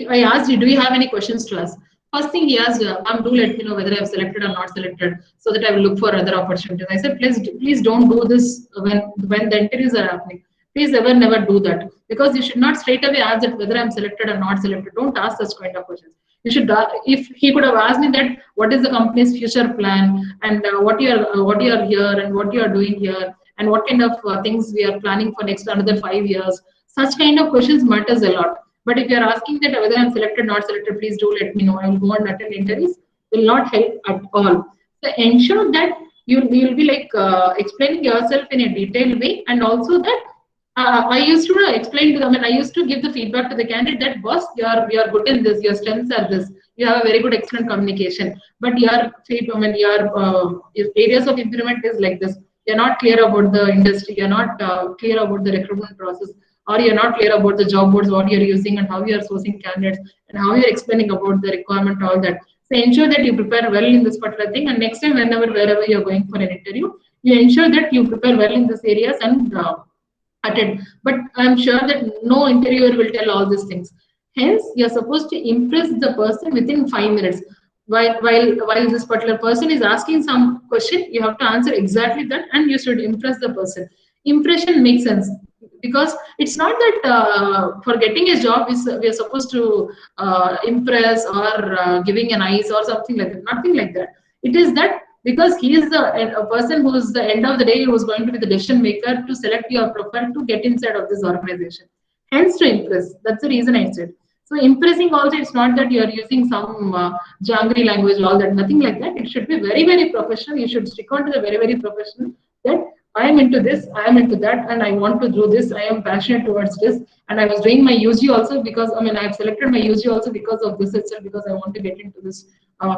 I asked, do you have any questions to ask? First thing he asked, ma'am, do let me know whether I've selected or not selected so that I will look for other opportunities. I said, please don't do this when the interviews are happening. Please never do that, because you should not straight away ask that whether I'm selected or not selected. Don't ask such kind of questions. You should, if he could have asked me that, what is the company's future plan, and what you are here and what you are doing here, and what kind of things we are planning for next another 5 years. Such kind of questions matters a lot. But if you are asking that whether I'm selected, not selected, please do let me know. I will go and attend interviews, will not help at all. So ensure that you will be like explaining yourself in a detailed way, and also that I used to explain to them, and I used to give the feedback to the candidate that, boss, you are good in this, your strengths are this, you have a very good excellent communication, but your areas of improvement is like this. You're not clear about the industry, you're not clear about the recruitment process, or you're not clear about the job boards, what you're using and how you're sourcing candidates, and how you're explaining about the requirement, all that. So ensure that you prepare well in this particular thing, and next time, wherever you're going for an interview, you ensure that you prepare well in these areas and attend. But I'm sure that no interviewer will tell all these things. Hence, you're supposed to impress the person within 5 minutes. While this particular person is asking some question, you have to answer exactly that, and you should impress the person. Impression makes sense, because it's not that for getting a job we are supposed to impress or giving an eyes or something like that. Nothing like that. It is that because he is a person who is the end of the day who is going to be the decision maker to select your profile to get inside of this organization. Hence, to impress. That's the reason I said. So impressing also, it's not that you are using some jangri language, all that, nothing like that. It should be very, very professional. You should stick on to the very, very professional, that I am into this, I am into that, and I want to do this. I am passionate towards this, and I was doing my UG also because I have selected my UG also because of this itself, because I want to get into this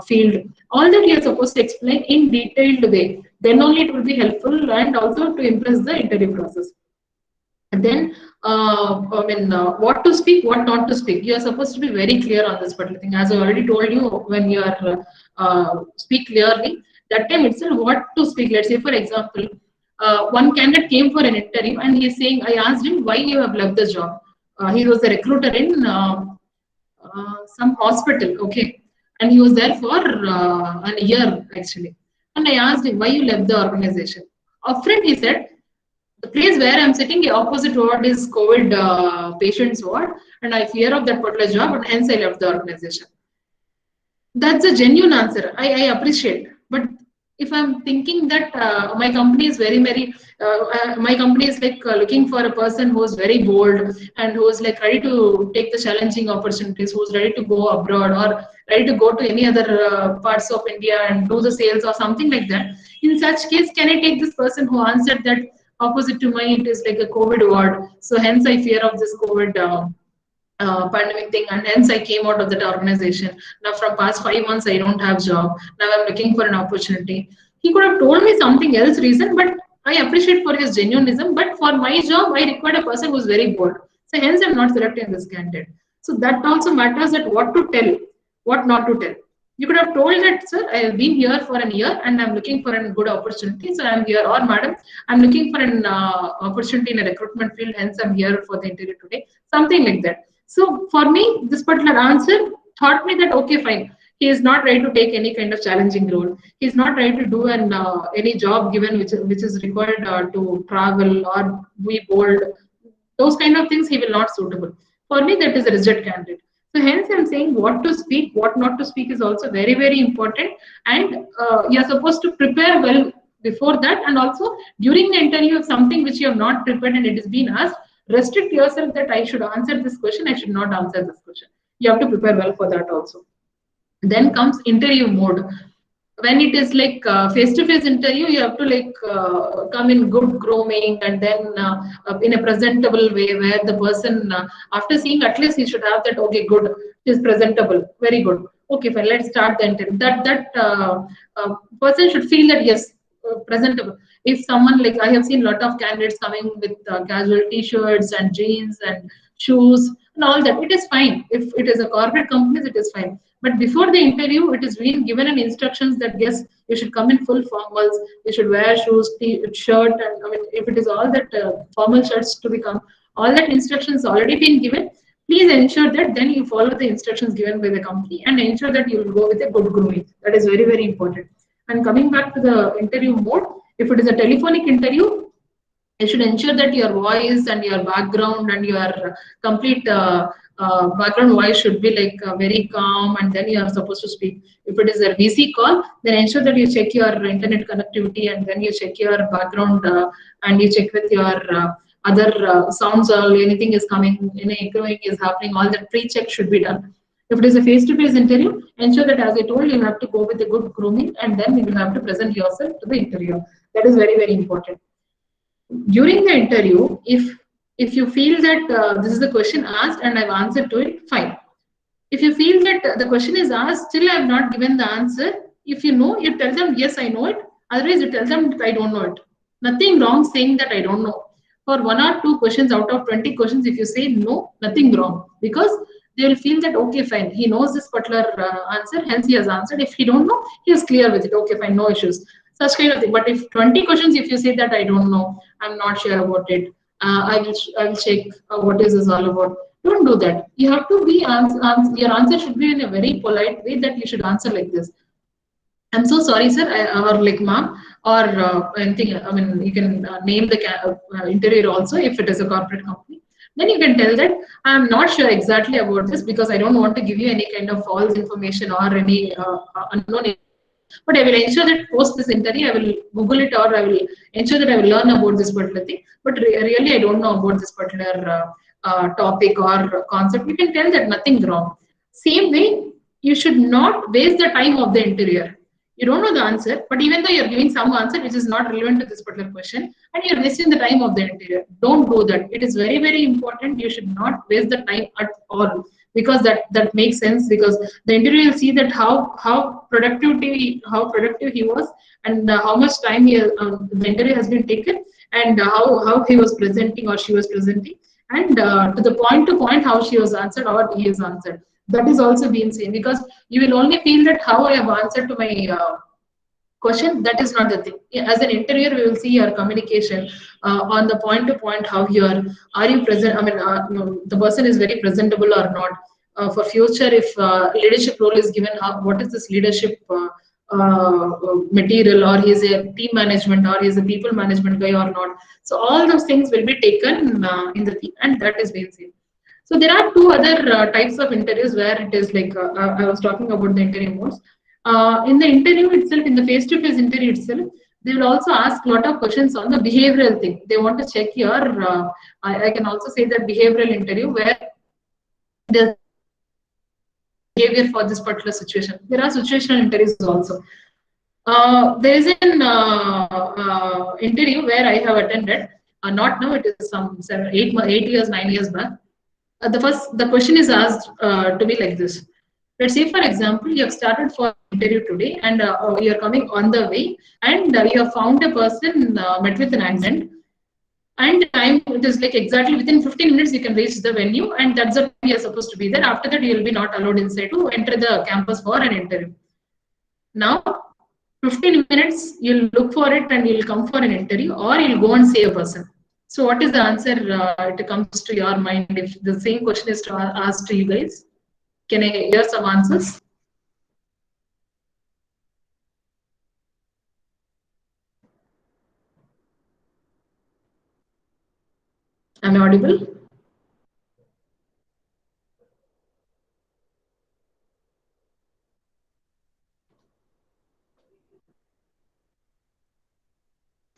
field. All that you are supposed to explain in detailed way. Then only it will be helpful, and also to impress the interview process. And then, what to speak, what not to speak. You are supposed to be very clear on this particular thing. As I already told you, when you are speak clearly, that time itself, what to speak. Let's say, for example, one candidate came for an interview, and he is saying, I asked him why you have left the job. He was a recruiter in some hospital, okay, and he was there for a year actually. And I asked him why you left the organization. Upfront, he said, the place where I'm sitting, the opposite ward is COVID patients ward, and I fear of that particular job, and hence I left the organization. That's a genuine answer. I appreciate. But if I'm thinking that my company is my company is like looking for a person who is very bold and who is like ready to take the challenging opportunities, who's ready to go abroad or ready to go to any other parts of India and do the sales or something like that. In such case, can I take this person who answered that opposite to mine, it is like a COVID ward. So hence I fear of this COVID pandemic thing, and hence I came out of that organization. Now from past 5 months I don't have job. Now I'm looking for an opportunity. He could have told me something else reason, but I appreciate for his genuinism. But for my job, I required a person who's very bold. So hence I'm not selecting this candidate. So that also matters, that what to tell, what not to tell. You could have told that, sir, I have been here for a year and I'm looking for a good opportunity. So I'm here, or madam, I'm looking for an opportunity in a recruitment field, hence I'm here for the interview today. Something like that. So for me, this particular answer taught me that okay, fine, he is not ready to take any kind of challenging role. He is not ready to do any job given which is required to travel or be bold. Those kind of things he will not suitable. For me, that is a reject candidate. So hence I'm saying what to speak, what not to speak is also very, very important. And you're supposed to prepare well before that. And also during the interview, if something which you have not prepared and it is being asked, restrict yourself that I should answer this question, I should not answer this question. You have to prepare well for that also. Then comes interview mode. When it is like face-to-face interview, you have to like come in good grooming and then in a presentable way where the person after seeing at least he should have that okay good, he is presentable, very good, okay fine, let's start the interview. That person should feel that yes, presentable. If someone like I have seen a lot of candidates coming with casual t-shirts and jeans and shoes and all that, it is fine. If it is a corporate company, it is fine. But before the interview, it is being given an instructions that yes, you should come in full formals, you should wear shoes, shirt, and I mean, if it is all that formal shirts to become, all that instructions already been given. Please ensure that then you follow the instructions given by the company and ensure that you will go with a good grooming. That is very, very important. And coming back to the interview mode, if it is a telephonic interview, you should ensure that your voice and your background and your complete background voice should be like very calm, and then you are supposed to speak. If it is a VC call, then ensure that you check your internet connectivity and then you check your background and you check with your other sounds or anything is coming, any echoing is happening, all that pre-check should be done. If it is a face-to-face interview, ensure that as I told you have to go with a good grooming and then you will have to present yourself to the interviewer. That is very, very important. During the interview, if you feel that this is the question asked and I've answered to it, fine. If you feel that the question is asked, still I have not given the answer, if you know, you tell them yes, I know it. Otherwise, you tell them I don't know it. Nothing wrong saying that I don't know. For 1 or 2 questions out of 20 questions, if you say no, nothing wrong, because they will feel that okay, fine, he knows this particular answer, hence he has answered. If he don't know, he is clear with it. Okay, fine, no issues. Such kind of thing. But if 20 questions, if you say that I don't know, I'm not sure about it, I will check what is this all about. Don't do that. You have to be your answer should be in a very polite way that you should answer like this. I'm so sorry, sir, or like ma'am, or anything. I mean, you can name the interviewer also if it is a corporate company. Then you can tell that I'm not sure exactly about this because I don't want to give you any kind of false information or any unknown information. But I will ensure that post this interview, I will Google it or I will ensure that I will learn about this particular thing. But really, I don't know about this particular topic or concept. You can tell that nothing wrong. Same way, you should not waste the time of the interviewer. You don't know the answer, but even though you're giving some answer which is not relevant to this particular question, and you're wasting the time of the interviewer, don't do that. It is very, very important. You should not waste the time at all, because that makes sense, because the interviewer will see that how productive he was, and how much time the interview has been taken, and how he was presenting or she was presenting, and to the point how she was answered or he is answered. That is also being seen, because you will only feel that how I have answered to my question. That is not the thing. As an interviewer, we will see your communication on the point to point, how are you present. I mean, the person is very presentable or not. For future, if leadership role is given, what is this leadership material, or he is a team management, or he is a people management guy or not. So all those things will be taken in the thing, and that is being seen. So there are two other types of interviews where it is like I was talking about the interview modes. In the interview itself, in the face-to-face interview itself, they will also ask a lot of questions on the behavioral thing. They want to check your, I can also say that behavioral interview where there's behavior for this particular situation. There are situational interviews also. There is an interview where I have attended, not now, it is some 8 years, 9 years back. The question is asked to be like this. Let's say, for example, you have started for interview today, and you are coming on the way, and you have found a person met with an accident, and time it is like exactly within 15 minutes you can reach the venue, and that's the time you are supposed to be there. After that, you will be not allowed inside to enter the campus for an interview. Now, 15 minutes you'll look for it and you'll come for an interview, or you'll go and see a person. So what is the answer it comes to your mind if the same question is asked to you guys? Can I hear some answers? Am I audible?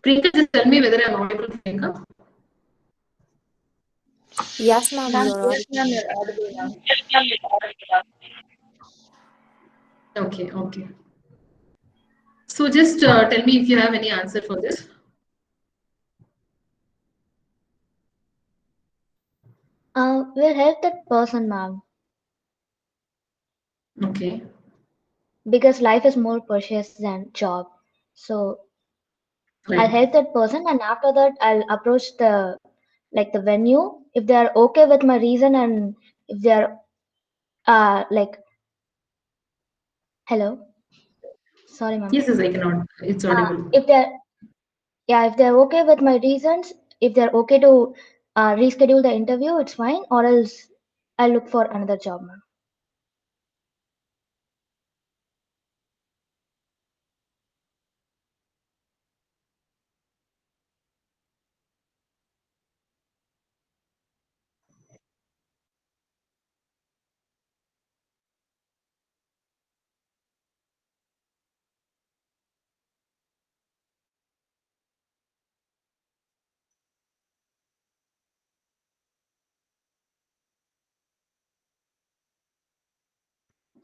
Priyanka, just tell me whether I'm audible, Priyanka. Yes, ma'am, Ma'am, you're yes, audible. ma'am, you're audible, ma'am. Okay, okay. So just tell me if you have any answer for this. We'll help that person, ma'am, Okay. because life is more precious than job. So I'll Right. help that person, and after that, I'll approach the venue if they are okay with my reason, and if they are like, hello, sorry, ma'am. Yes, yes, I cannot. It's audible. If they're if they're okay with my reasons, if they're okay to reschedule the interview, it's fine. Or else I'll look for another job, ma'am.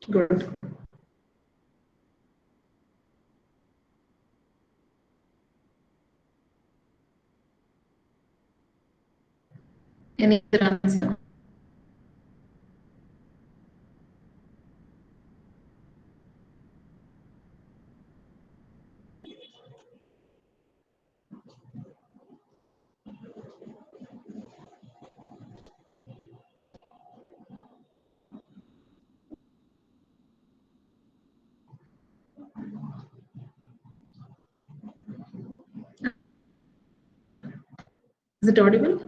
Good. Any other answer? Is it audible?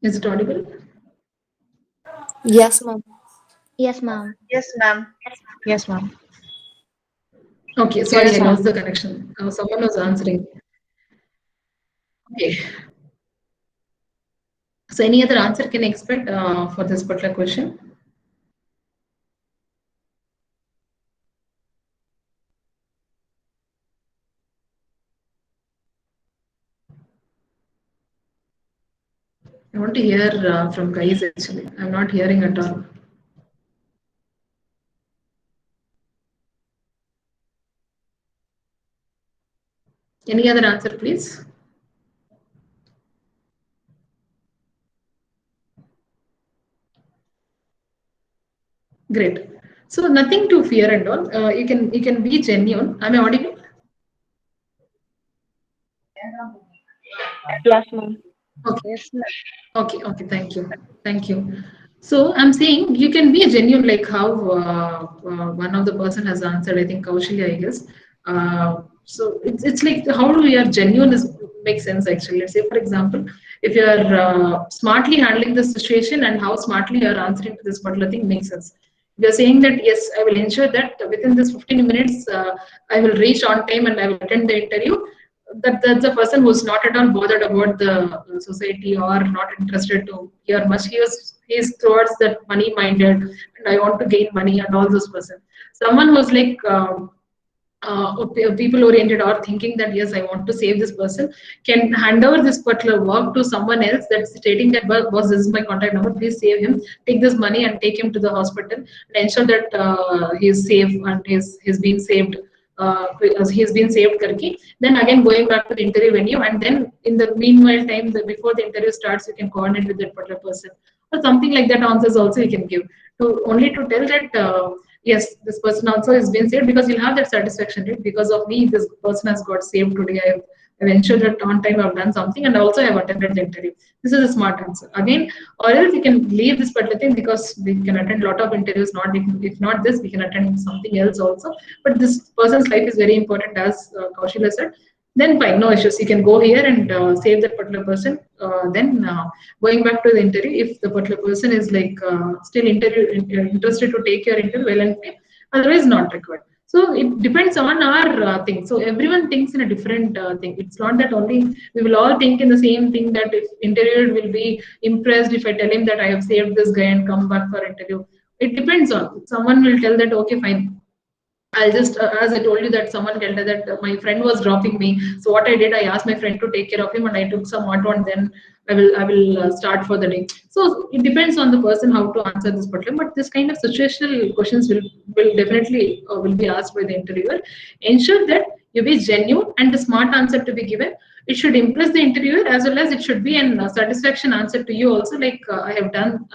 Is it audible? Yes, ma'am. Yes, ma'am. Yes, ma'am. Yes, ma'am. Okay, sorry, Yes, I ma'am. lost the connection. Someone was answering. Okay. So any other answer can I expect for this particular question? I want to hear from guys actually. I'm not hearing at all. Any other answer, please? Great. So nothing to fear and all. You can be genuine. Am I audible? Yes, ma'am. Okay. Yes, ma'am. Okay. Okay. Thank you. Thank you. So I'm saying you can be genuine, like how one of the person has answered. I think Kaushalya, I guess. So it's like how we are genuine is makes sense actually. Let's say for example, if you are smartly handling the situation and how smartly you are answering to this particular thing makes sense. We are saying that yes, I will ensure that within this 15 minutes I will reach on time and I will attend the interview. That's a person who's not at all bothered about the society or not interested to hear much. He is towards that money minded and I want to gain money and all those person. Someone who's like people oriented or thinking that yes, I want to save this person, can hand over this particular work to someone else that's stating that boss, this is my contact number, please save him, take this money and take him to the hospital and ensure that he's safe and he's been saved. He's been saved karki. Then again going back to the interview venue, and then in the meanwhile time before the interview starts, you can coordinate with that particular person or something like that. Answers also you can give to only to tell that yes, this person also has been saved, because you'll have that satisfaction, right? Because of me, this person has got saved today. I've ensured that on time I've done something, and also I've attended the interview. This is a smart answer. Again, or else you can leave this particular thing because we can attend a lot of interviews. Not if not this, we can attend something else also. But this person's life is very important, as Kaushal said. Then fine, no issues. You can go here and save that particular person. Then going back to the interview, if the particular person is like still interested to take your interview, well and fine. Otherwise, not required. So it depends on our thing. So everyone thinks in a different thing. It's not that only we will all think in the same thing, that if interviewer will be impressed if I tell him that I have saved this guy and come back for interview. It depends on, someone will tell that okay fine, I'll just, as I told you that someone told that my friend was dropping me. So what I did, I asked my friend to take care of him, and I took some auto, and then I will start for the day. So it depends on the person how to answer this particular. But this kind of situational questions will definitely will be asked by the interviewer. Ensure that you be genuine and the smart answer to be given. It should impress the interviewer, as well as it should be an satisfaction answer to you also. Like I've done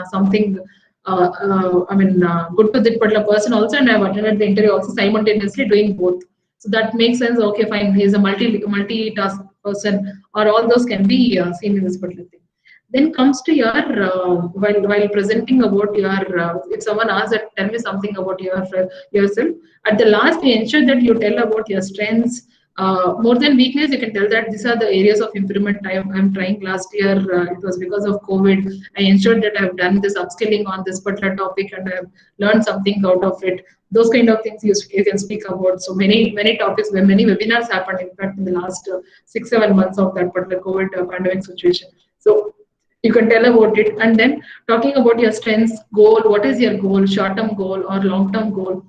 something good to that particular person also, and I've attended the interview also simultaneously doing both. So that makes sense. Okay, fine. He's a multi-task person, or all those can be seen in this particular thing. Then comes to your while presenting about your if someone asks that tell me something about yourself, at the last you ensure that you tell about your strengths. More than weakness, you can tell that these are the areas of improvement I'm trying. Last year, it was because of COVID. I ensured that I've done this upskilling on this particular topic, and I've learned something out of it. Those kind of things you can speak about. So many topics, where many webinars happened. In fact, in the last 6-7 months of that particular COVID pandemic situation. So you can tell about it, and then talking about your strengths, goal. What is your goal? Short-term goal or long-term goal?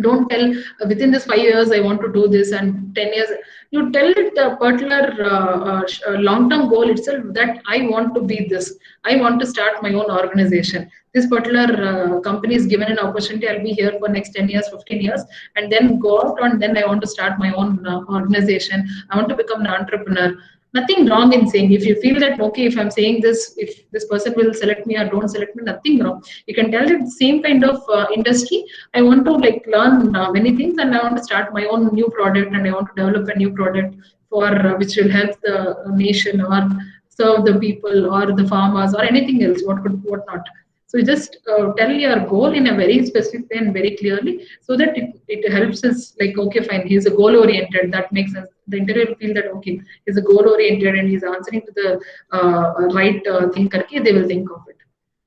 Don't tell within this 5 years I want to do this, and 10 years. You tell it the particular long-term goal itself, that I want to be this. I want to start my own organization. This particular company is given an opportunity. I'll be here for next 10 years, 15 years, and then go out, and then I want to start my own organization. I want to become an entrepreneur. Nothing wrong in saying. If you feel that okay, if I'm saying this, if this person will select me or don't select me, nothing wrong. You can tell it the same kind of industry. I want to like learn many things, and I want to start my own new product, and I want to develop a new product for which will help the nation, or serve the people, or the farmers, or anything else, what not. So you just tell your goal in a very specific way and very clearly, so that it helps us like, okay, fine, he's a goal oriented. That makes sense. The interviewer will feel that, okay, he's a goal oriented and he's answering to the right thing, they will think of it.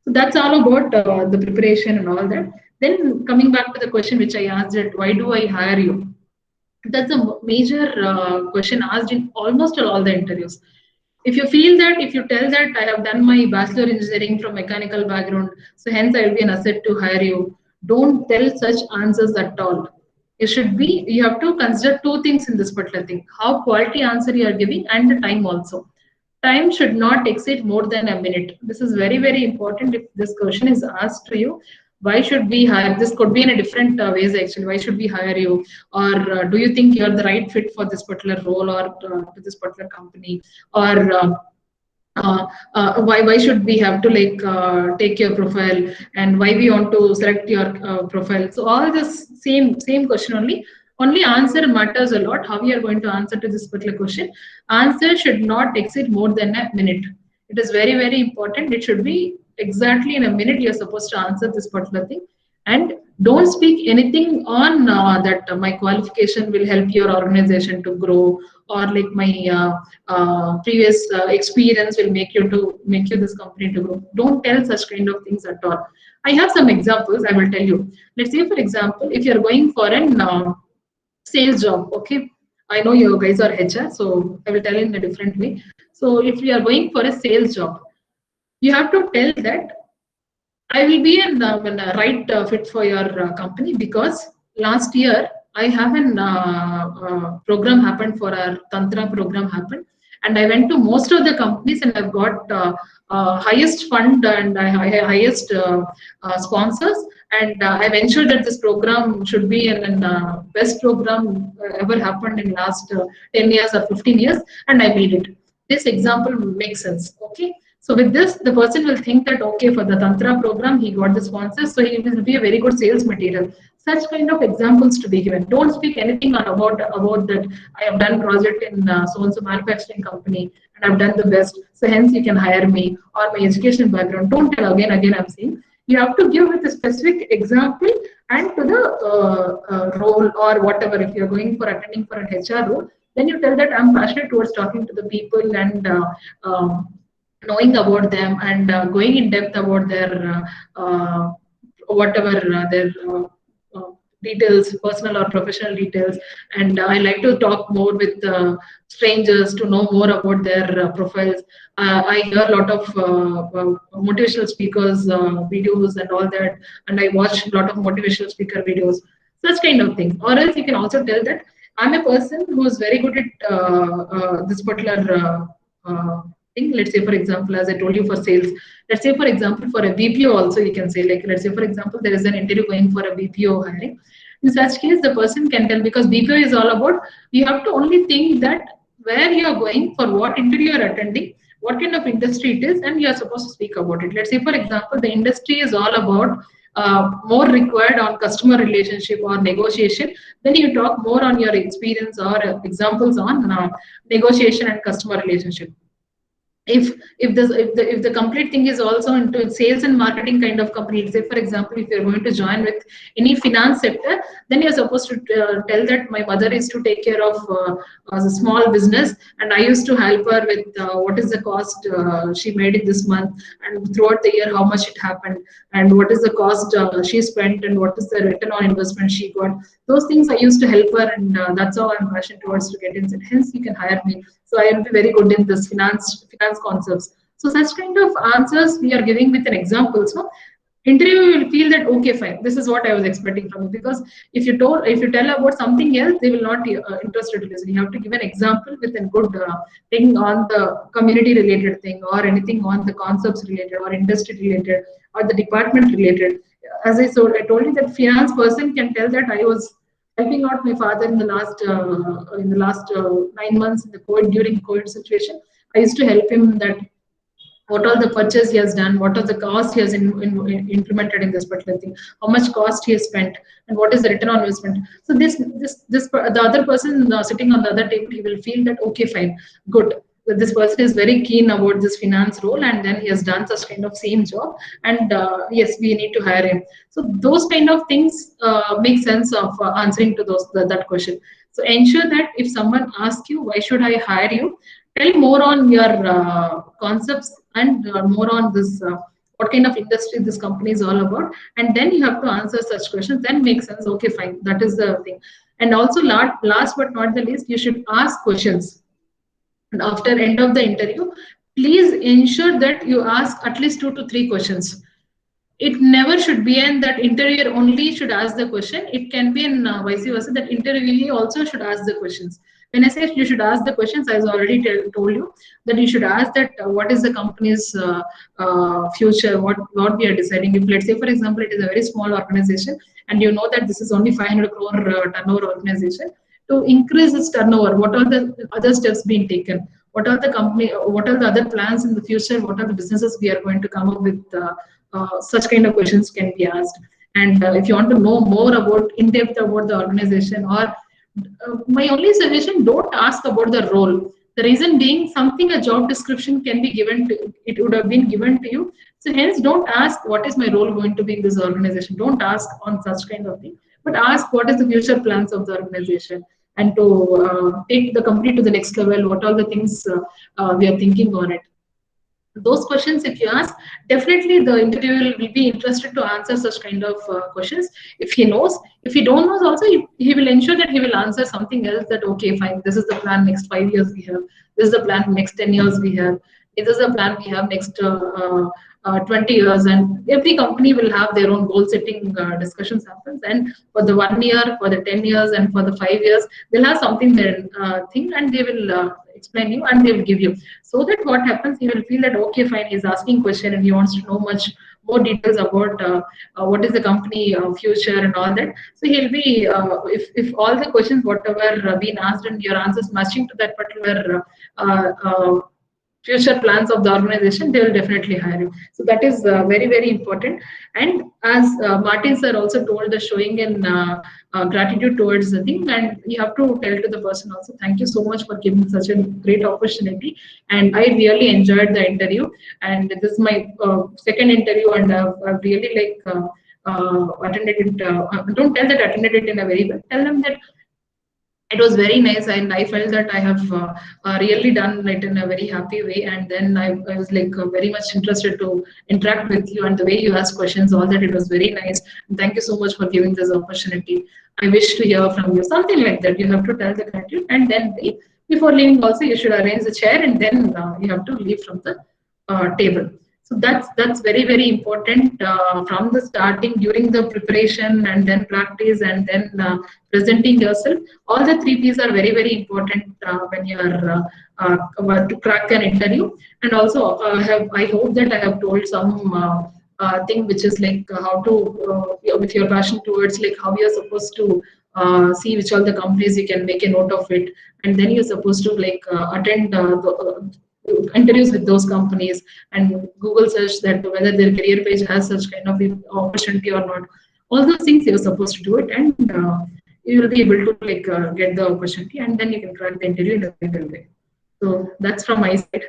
So that's all about the preparation and all that. Then coming back to the question which I asked, that why do I hire you? That's a major question asked in almost all the interviews. If you feel that, if you tell that I have done my bachelor engineering from mechanical background, so hence I will be an asset to hire you, don't tell such answers at all. It should be, you have to consider two things in this particular thing: how quality answer you are giving, and the time also. Time should not exceed more than a minute. This is very, very important. If this question is asked to you, why should we hire? This could be in a different ways actually. Why should we hire you? Or do you think you're the right fit for this particular role, or to this particular company? Or why should we have to like take your profile, and why we want to select your profile? So all this same question only answer matters a lot. How we are going to answer to this particular question? Answer should not exceed more than a minute. It is very, very important. It should be exactly in a minute you're supposed to answer this particular thing. And don't speak anything on that my qualification will help your organization to grow, or like my previous experience will make you this company to grow. Don't tell such kind of things at all. I have some examples I will tell you. Let's say, for example, if you're going for an sales job, okay? I know you guys are HR, so I will tell in a different way. So if you are going for a sales job, you have to tell that I will be a right fit for your company, because last year I have an program happened for our Tantra program happened, and I went to most of the companies, and I've got highest fund and highest sponsors, and I've ensured that this program should be an best program ever happened in last 10 years or 15 years, and I made it. This example makes sense, okay? So with this, the person will think that, okay, for the Tantra program, he got the sponsors, so he will be a very good sales material. Such kind of examples to be given. Don't speak anything about that. I have done project in so and so manufacturing company and I've done the best. So hence you can hire me, or my education background. Don't tell again. I'm saying you have to give with a specific example and to the role or whatever. If you're going for attending for an HR role, then you tell that I'm passionate towards talking to the people and knowing about them and going in depth about their whatever their uh, details, personal or professional details. And I like to talk more with strangers to know more about their profiles. I hear a lot of motivational speakers videos and all that, and I watch a lot of motivational speaker videos, such kind of thing. Or else you can also tell that I'm a person who is very good at this particular thing. Let's say, for example, as I told you for sales, let's say, for example, for a BPO also, you can say, like, let's say, for example, there is an interview going for a BPO hiring. In such case, the person can tell, because BPO is all about, you have to only think that where you are going, for what interview you are attending, what kind of industry it is, and you are supposed to speak about it. Let's say, for example, the industry is all about more required on customer relationship or negotiation, then you talk more on your experience or examples on negotiation and customer relationship. If the complete thing is also into sales and marketing kind of company, say for example, if you're going to join with any finance sector, then you're supposed to tell that my mother is to take care of a small business, and I used to help her with what is the cost she made in this month, and throughout the year how much it happened, and what is the cost she spent, and what is the return on investment she got. Those things I used to help her, and that's how I'm passionate towards to get in. Hence you can hire me. So I will be very good in this finance concepts. So such kind of answers we are giving with an example. So interview will feel that okay, fine, this is what I was expecting from you. Because if you tell about something else, they will not be interested to listen. You have to give an example with a good thing on the community related thing, or anything on the concepts related, or industry related, or the department related. As I told you that finance person can tell that I was helping out my father in the last 9 months in the COVID, during COVID situation. I used to help him that what all the purchase he has done, what are the cost he has implemented in this particular thing, how much cost he has spent, and what is the return on investment. So the other person sitting on the other table, he will feel that okay, fine, good. This person is very keen about this finance role, and then he has done such kind of same job, and yes, we need to hire him. So those kind of things make sense of answering to that question. So ensure that if someone asks you why should I hire you, tell more on your concepts and more on this what kind of industry this company is all about, and then you have to answer such questions. Then make sense. Okay, fine, that is the thing. And also, last but not the least, you should ask questions. And after end of the interview, please ensure that you ask at least 2 to 3 questions. It never should be in that interviewer only should ask the question. It can be in vice versa, that interviewee also should ask the questions. When I say you should ask the questions, I already told you that you should ask that what is the company's future, what we are deciding. If let's say, for example, it is a very small organization, and you know that this is only 500 crore turnover organization, to increase its turnover, what are the other steps being taken? What are the company? What are the other plans in the future? What are the businesses we are going to come up with? Such kind of questions can be asked. And if you want to know more about in depth about the organization, or my only suggestion, don't ask about the role. The reason being, something a job description can be given to, it would have been given to you. So hence, don't ask what is my role going to be in this organization. Don't ask on such kind of thing, but ask what is the future plans of the organization, and to take the company to the next level. What are the things we are thinking on it? Those questions, if you ask, definitely the interviewer will be interested to answer such kind of questions. If he knows, if he don't know also, he will ensure that he will answer something else, that okay, fine, this is the plan next 5 years we have, this is the plan next 10 years we have, this is the plan we have next 20 years. And every company will have their own goal setting discussions happens, and for the 1 year, for the 10 years, and for the 5 years, they'll have something there thing, and they will explain you, and they will give you. So that what happens, he will feel that okay, fine, he's asking question and he wants to know much more details about what is the company future and all that. So he'll be if all the questions whatever been asked and your answers matching to that particular future plans of the organization, they will definitely hire you. So that is very, very important. And as Martin sir also told, the showing in gratitude towards the thing, and you have to tell to the person also, thank you so much for giving such a great opportunity. And I really enjoyed the interview. And this is my second interview, and I've really attended it. Don't tell that attended it in a very well. Tell them that it was very nice, and I felt that I have really done it in a very happy way. And then I was like very much interested to interact with you, and the way you asked questions, all that, it was very nice. And thank you so much for giving this opportunity. I wish to hear from you, something like that. You have to tell the gratitude, and then before leaving also you should arrange the chair, and then you have to leave from the table. So that's very, very important from the starting, during the preparation, and then practice, and then presenting yourself. All the three P's are very, very important when you are to crack an interview. And also I hope that I have told some thing which is like how to with your passion towards, like how you're supposed to see which all the companies you can make a note of it, and then you're supposed to like attend interviews with those companies, and Google search that whether their career page has such kind of opportunity or not. All those things you're supposed to do it, and you will be able to like get the opportunity, and then you can crack the interview in a very well way. So that's from my side.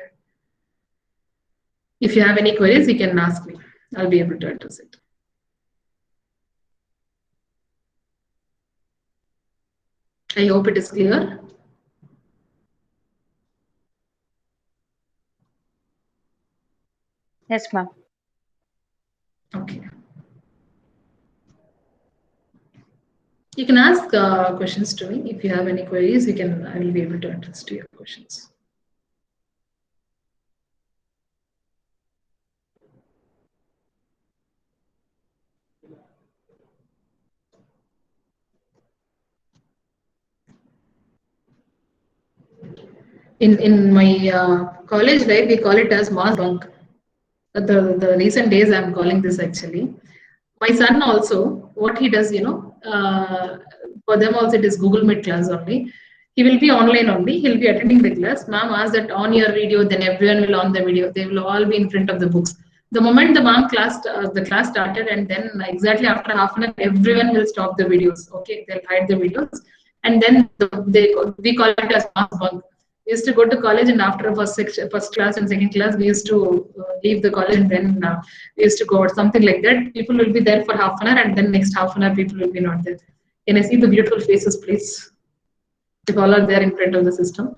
If you have any queries, you can ask me. I'll be able to address it. I hope it is clear. Yes, ma'am. Okay. You can ask questions to me. If you have any queries, I will be able to address to your questions. In my college life, we call it as mass bunk. The recent days I'm calling this actually. My son also, what he does, for them also it is Google Meet class only. He will be online only. He'll be attending the class. Ma'am asks that on your video, then everyone will on the video. They will all be in front of the books. The moment the class started, and then exactly after half an hour, everyone will stop the videos. Okay, they'll hide the videos, and then we call it as mass bunk. We used to go to college, and after first class and second class, we used to leave the college, and then we used to go out, something like that. People will be there for half an hour, and then next half an hour, people will be not there. Can I see the beautiful faces, please? If all are there in front of the system.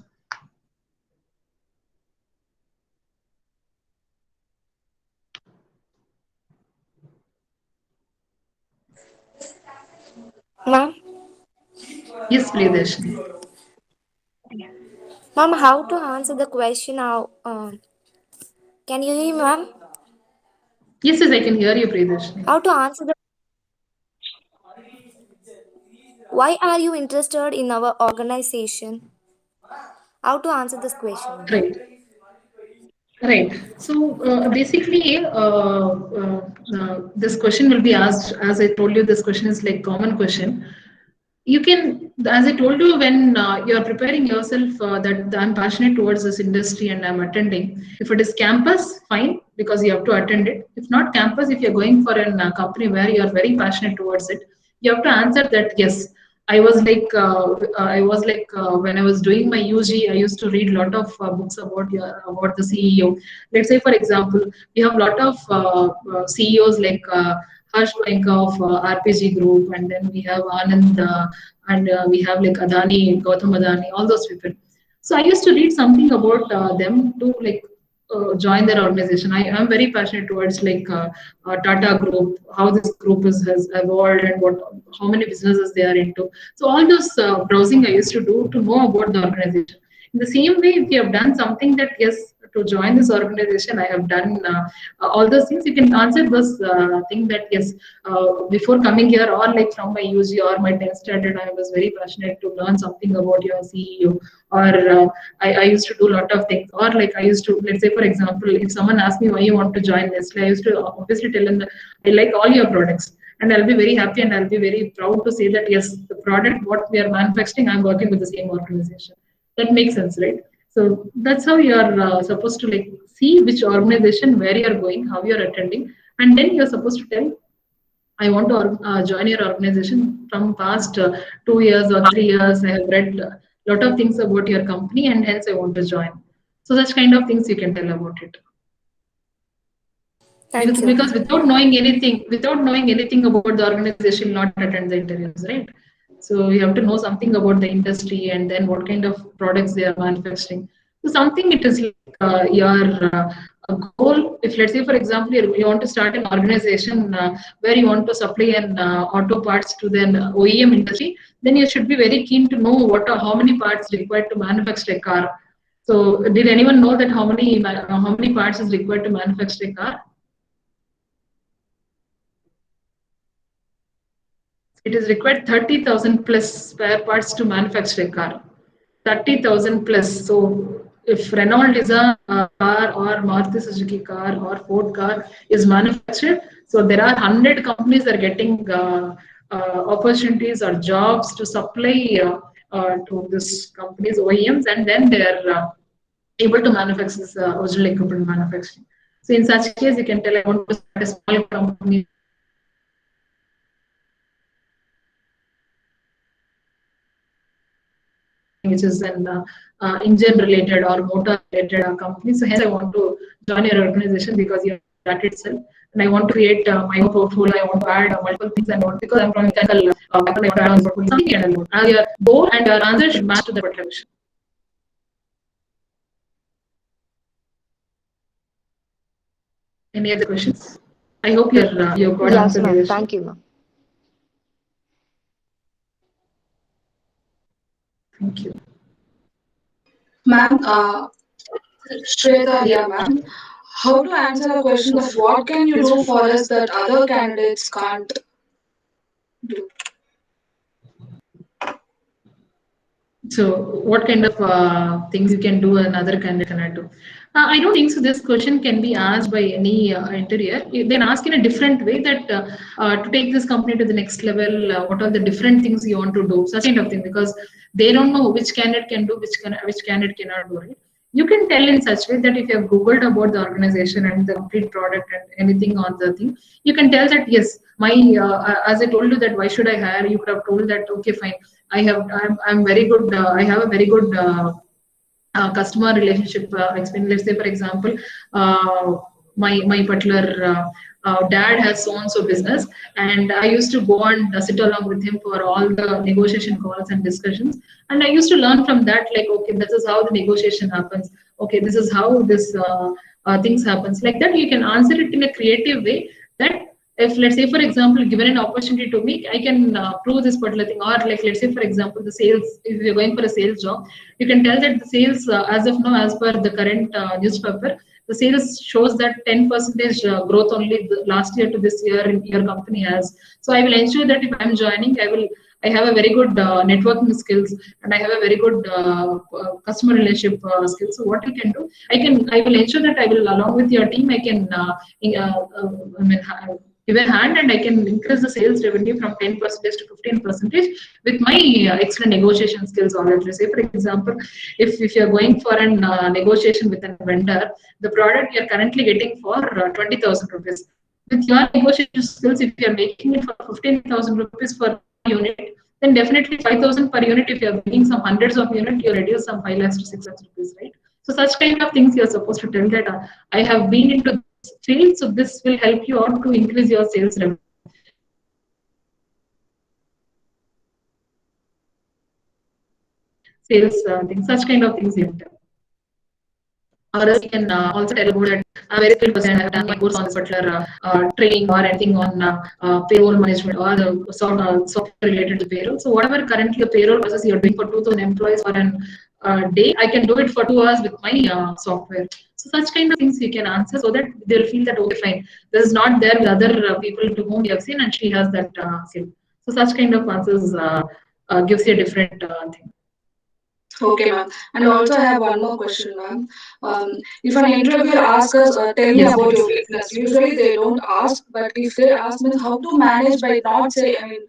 Ma'am, Yes, Priyadarshini. ma'am, how to answer the question? How can you hear me, ma'am? Yes, I can hear you, Priyadarshini. How to answer the? Why are you interested in our organization? How to answer this question, ma'am? Right. Right. So basically, this question will be asked. As I told you, this question is like common question. You can, as I told you, when you are preparing yourself, that I'm passionate towards this industry and I'm attending. If it is campus, fine, because you have to attend it. If not campus, if you're going for a company where you are very passionate towards it, you have to answer that yes. When I was doing my UG, I used to read a lot of books about the CEO. Let's say, for example, we have a lot of CEOs like Harsh Goenka of RPG Group, and then we have Anand, and we have like Adani, Gautam Adani, all those people. So I used to read something about them to like join their organization. I am very passionate towards like Tata Group, how this group has evolved, and how many businesses they are into. So all those browsing I used to do to know about the organization. In the same way, if you have done something that yes, to join this organization, I have done all those things. You can answer this thing that yes, before coming here, or like from my UG or my 10th standard, I was very passionate to learn something about your CEO. Or I used to do a lot of things. Or like I used to, let's say for example, if someone asks me why you want to join Nestle, I used to obviously tell them that I like all your products. And I'll be very happy and I'll be very proud to say that yes, the product what we are manufacturing, I'm working with the same organization. That makes sense, right? So that's how you are supposed to like see which organization, where you are going, how you are attending, and then you are supposed to tell, I want to join your organization. From past 2 years or 3 years, I have read a lot of things about your company, and hence I want to join. So such kind of things you can tell about it. Thank you. Because without knowing anything about the organization, you'll not attend the interviews, right? So you have to know something about the industry and then what kind of products they are manufacturing. So something it is like your a goal. If let's say, for example, you want to start an organization where you want to supply an auto parts to the OEM industry, then you should be very keen to know how many parts required to manufacture a car. So did anyone know that how many parts is required to manufacture a car? It is required 30,000 plus spare parts to manufacture a car. 30,000 plus. So if Renault is a car or Maruti Suzuki car or Ford car is manufactured, so there are 100 companies that are getting opportunities or jobs to supply to this companies OEMs, and then they are able to manufacture this original equipment manufacturing. So in such case, you can tell I want to start a small company which is an engine related or motor related company. So hence I want to join your organization because you have that itself. And I want to create my own portfolio. I want to add multiple things and want because I'm from mechanical background. I want to add on portfolio something and your goal and your answer should match to the particular. Any other questions? I hope you've got Yes, answered ma'am. leadership. Thank you, ma'am. Thank you. Ma'am, Shweta here, ma'am. How to answer the question of what can you do for us that other candidates can't do? So, what kind of things you can do another candidate cannot do? I don't think so. This question can be asked by any interviewer. They can ask in a different way that to take this company to the next level, what are the different things you want to do, such kind of thing, because they don't know which candidate can do, which candidate cannot do. Right? You can tell in such way that if you have googled about the organization and the complete product and anything on the thing, you can tell that yes, my as I told you that why should I hire, you could have told that okay fine, I'm very good, I have a very good customer relationship experience. Let's say for example, my particular dad has so and so business, and I used to go and sit along with him for all the negotiation calls and discussions, and I used to learn from that, like okay, this is how the negotiation happens, okay, this is how this things happens. Like that you can answer it in a creative way, that if let's say for example given an opportunity to me, I can prove this particular thing. Or like let's say for example the sales, if you're going for a sales job, you can tell that the sales as of now, as per the current newspaper, the sales shows that 10% growth only the last year to this year in your company has. So I will ensure that if I'm joining, I have a very good networking skills, and I have a very good customer relationship skills. So what I can do, I will ensure that I will, along with your team, I can I mean, give a hand, and I can increase the sales revenue from 10% to 15% with my excellent negotiation skills already. Say, for example, if you're going for an negotiation with a vendor, the product you're currently getting for 20,000 rupees. With your negotiation skills, if you're making it for 15,000 rupees per unit, then definitely 5,000 per unit. If you're bringing some hundreds of units, you reduce some 5 lakhs to 6 lakhs rupees, right? So such kind of things you're supposed to tell that I have been into this field, so this will help you out to increase your sales revenue. Sales things, such kind of things you can tell. Or else you can also tell about that I'm very skilled person, I have done my course on this particular training or anything on payroll management or the software related to payroll. So whatever currently the payroll process you're doing for 2,000 employees for an day, I can do it for 2 hours with my software. So such kind of things you can answer, so that they'll feel that okay fine, this is not there with other people to whom we have seen, and she has that skill. So such kind of answers gives you a different thing. Okay, ma'am. And also, I have one more question, ma'am. If an interviewer asks us, tell me Yes, about your please. weakness, usually they don't ask, but if they ask me how to manage by not say, I mean,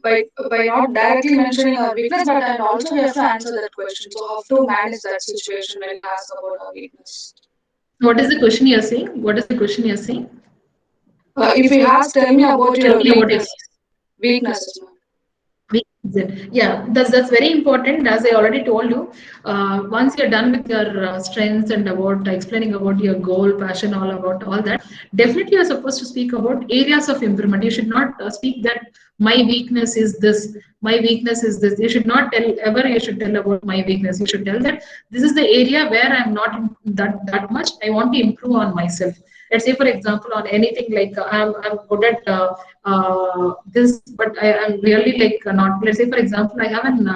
by not directly mentioning our weakness, but and also we have to answer that question. So how to manage that situation when we ask about our weakness? What is the question you're saying? What is the question you're saying? If you ask, tell me about Tell your me about it. weaknesses, ma'am. Yeah, that's very important. As I already told you, once you're done with your strengths and about explaining about your goal, passion, all about all that, definitely you're supposed to speak about areas of improvement. You should not speak that my weakness is this, my weakness is this. You should not tell ever. You should tell about my weakness. You should tell that this is the area where I'm not that much. I want to improve on myself. Let's say, for example, on anything like I'm good at this, but I'm really like not. Let's say, for example, I have an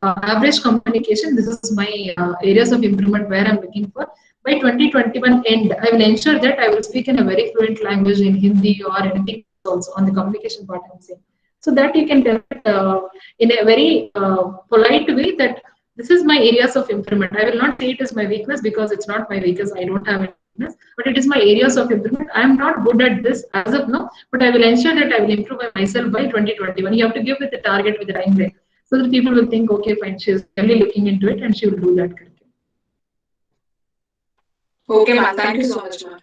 average communication. This is my areas of improvement where I'm looking for. By 2021 end, I will ensure that I will speak in a very fluent language in Hindi or anything also on the communication part. I'm saying so that you can tell it in a very polite way that this is my areas of improvement. I will not say it is my weakness because it's not my weakness. I don't have any weakness, but it is my areas of improvement. I am not good at this as of now, but I will ensure that I will improve myself by 2021. You have to give with the target with the time frame so that people will think, okay, fine, she's really looking into it and she will do that correctly. Okay, ma'am. Thank you so much, ma'am.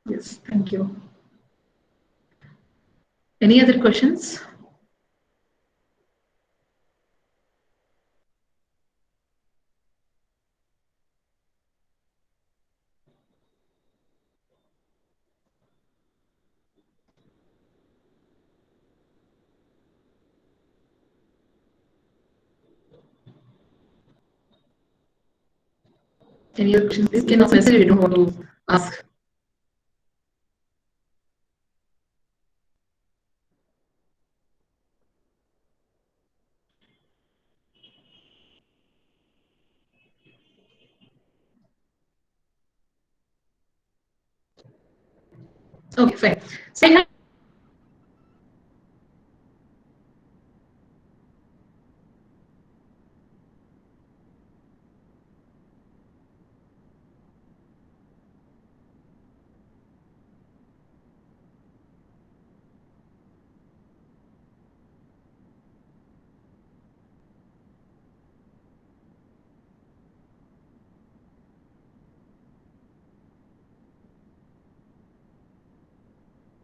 Yes, thank you. Any other questions? Any other questions? Please can also message if you don't want to ask. Okay, fine. So I have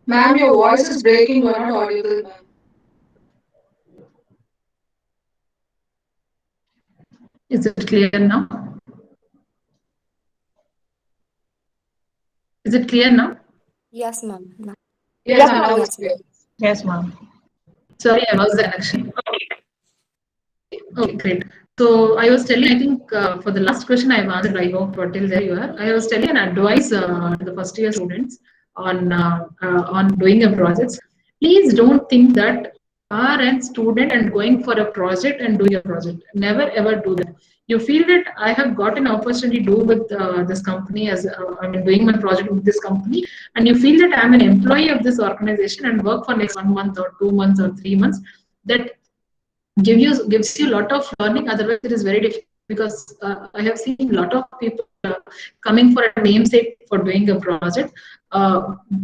Ma'am, your voice is breaking. You're not audible, ma'am. is it clear now? Is it clear now? Yes, ma'am. No. Yes, ma'am. Now it's Yes, clear. ma'am. Yes, ma'am. Sorry, I lost the connection. Okay, great. So I was telling, I think for the last question I've answered, I hope till there you are. I was telling an advice to the first year students on doing a project. Please don't think that you are a student and going for a project and do your project. Never ever do that. You feel that I have got an opportunity to do with this company as I mean doing my project with this company, and you feel that I'm an employee of this organization and work for next 1 month or 2 months or 3 months. That gives you a lot of learning. Otherwise it is very difficult because I have seen a lot of people coming for a namesake for doing a project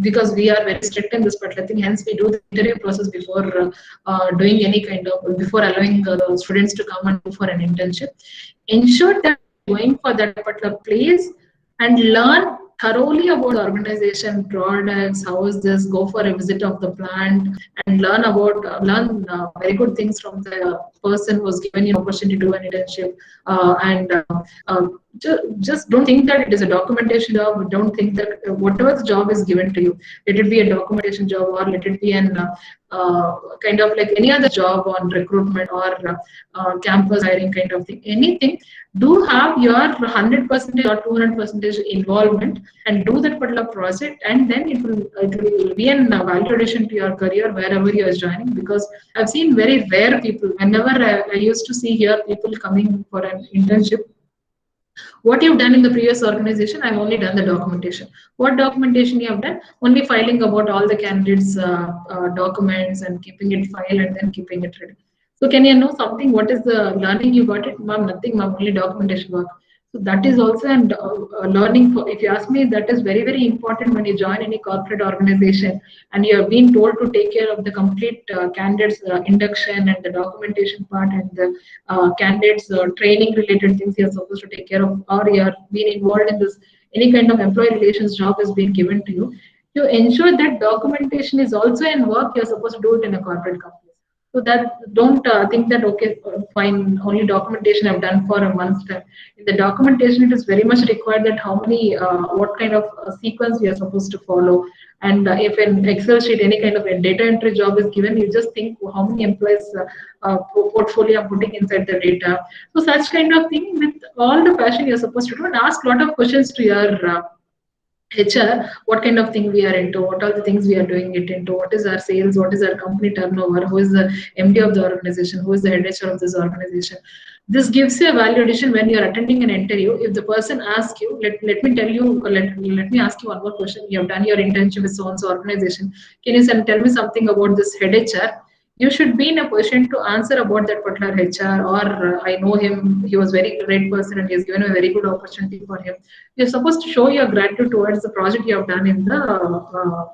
because we are very strict in this particular thing. Hence we do the interview process before doing any kind of before allowing the students to come and do for an internship. Ensure that going for that particular place and learn thoroughly about the organization, products, how is this, go for a visit of the plant and learn about very good things from the person who's given you an opportunity to do an internship and uh, just don't think that it is a documentation job. Don't think that whatever the job is given to you, let it be a documentation job or let it be an kind of like any other job on recruitment or campus hiring kind of thing, anything, do have your 100% or 200% involvement and do that particular project, and then it will be an value addition to your career wherever you are joining. Because I've seen very rare people. Whenever I used to see here people coming for an internship, what you've done in the previous organization, I've only done the documentation. What documentation you have done? Only filing about all the candidates' documents and keeping it filed and then keeping it ready. So can you know something? What is the learning you got it? Ma'am, nothing, ma'am, only documentation work. So that is also and learning. For, if you ask me, that is very very important when you join any corporate organization and you have been told to take care of the complete candidates induction and the documentation part and the candidates training related things you are supposed to take care of, or you are being involved in this any kind of employee relations job has been given to you. You ensure that documentation is also in work. You are supposed to do it in a corporate company. So that don't think that okay, fine, only documentation I've done for a month's time. In the documentation, it is very much required that how many, what kind of sequence we are supposed to follow. And if an Excel sheet, any kind of a data entry job is given, you just think how many employees portfolio I'm putting inside the data. So such kind of thing with all the passion you're supposed to do and ask a lot of questions to your HR, what kind of thing we are into, what are the things we are doing it into, what is our sales, what is our company turnover, who is the MD of the organization, who is the head HR of this organization. This gives you a value addition when you are attending an interview. If the person asks you, let me tell you, let me ask you one more question. You have done your internship with so and so organization. Can you tell me something about this head HR? You should be in a position to answer about that particular HR, or I know him, he was very great person and he has given a very good opportunity for him. You're supposed to show your gratitude towards the project you have done in the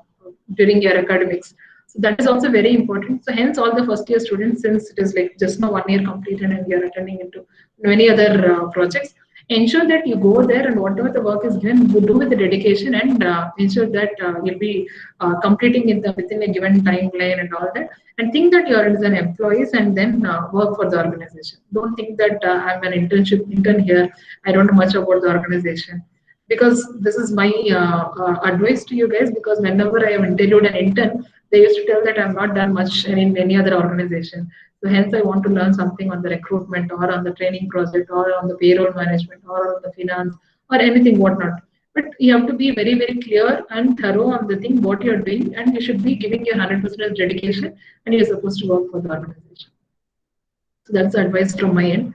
during your academics. So that is also very important. So hence all the first year students, since it is like just now 1 year completed and we are attending into many other projects, ensure that you go there and whatever the work is given, you do with the dedication and ensure that you'll be completing it within a given timeline and all that. And think that you are as an employee and then work for the organization. Don't think that I'm an intern here. I don't know much about the organization, because this is my advice to you guys, because whenever I have interviewed an intern, they used to tell that I'm not done much in any other organization. So hence I want to learn something on the recruitment or on the training project or on the payroll management or on the finance or anything whatnot. But you have to be very very clear and thorough on the thing what you're doing, and you should be giving your 100% dedication, and you're supposed to work for the organization. So that's the advice from my end.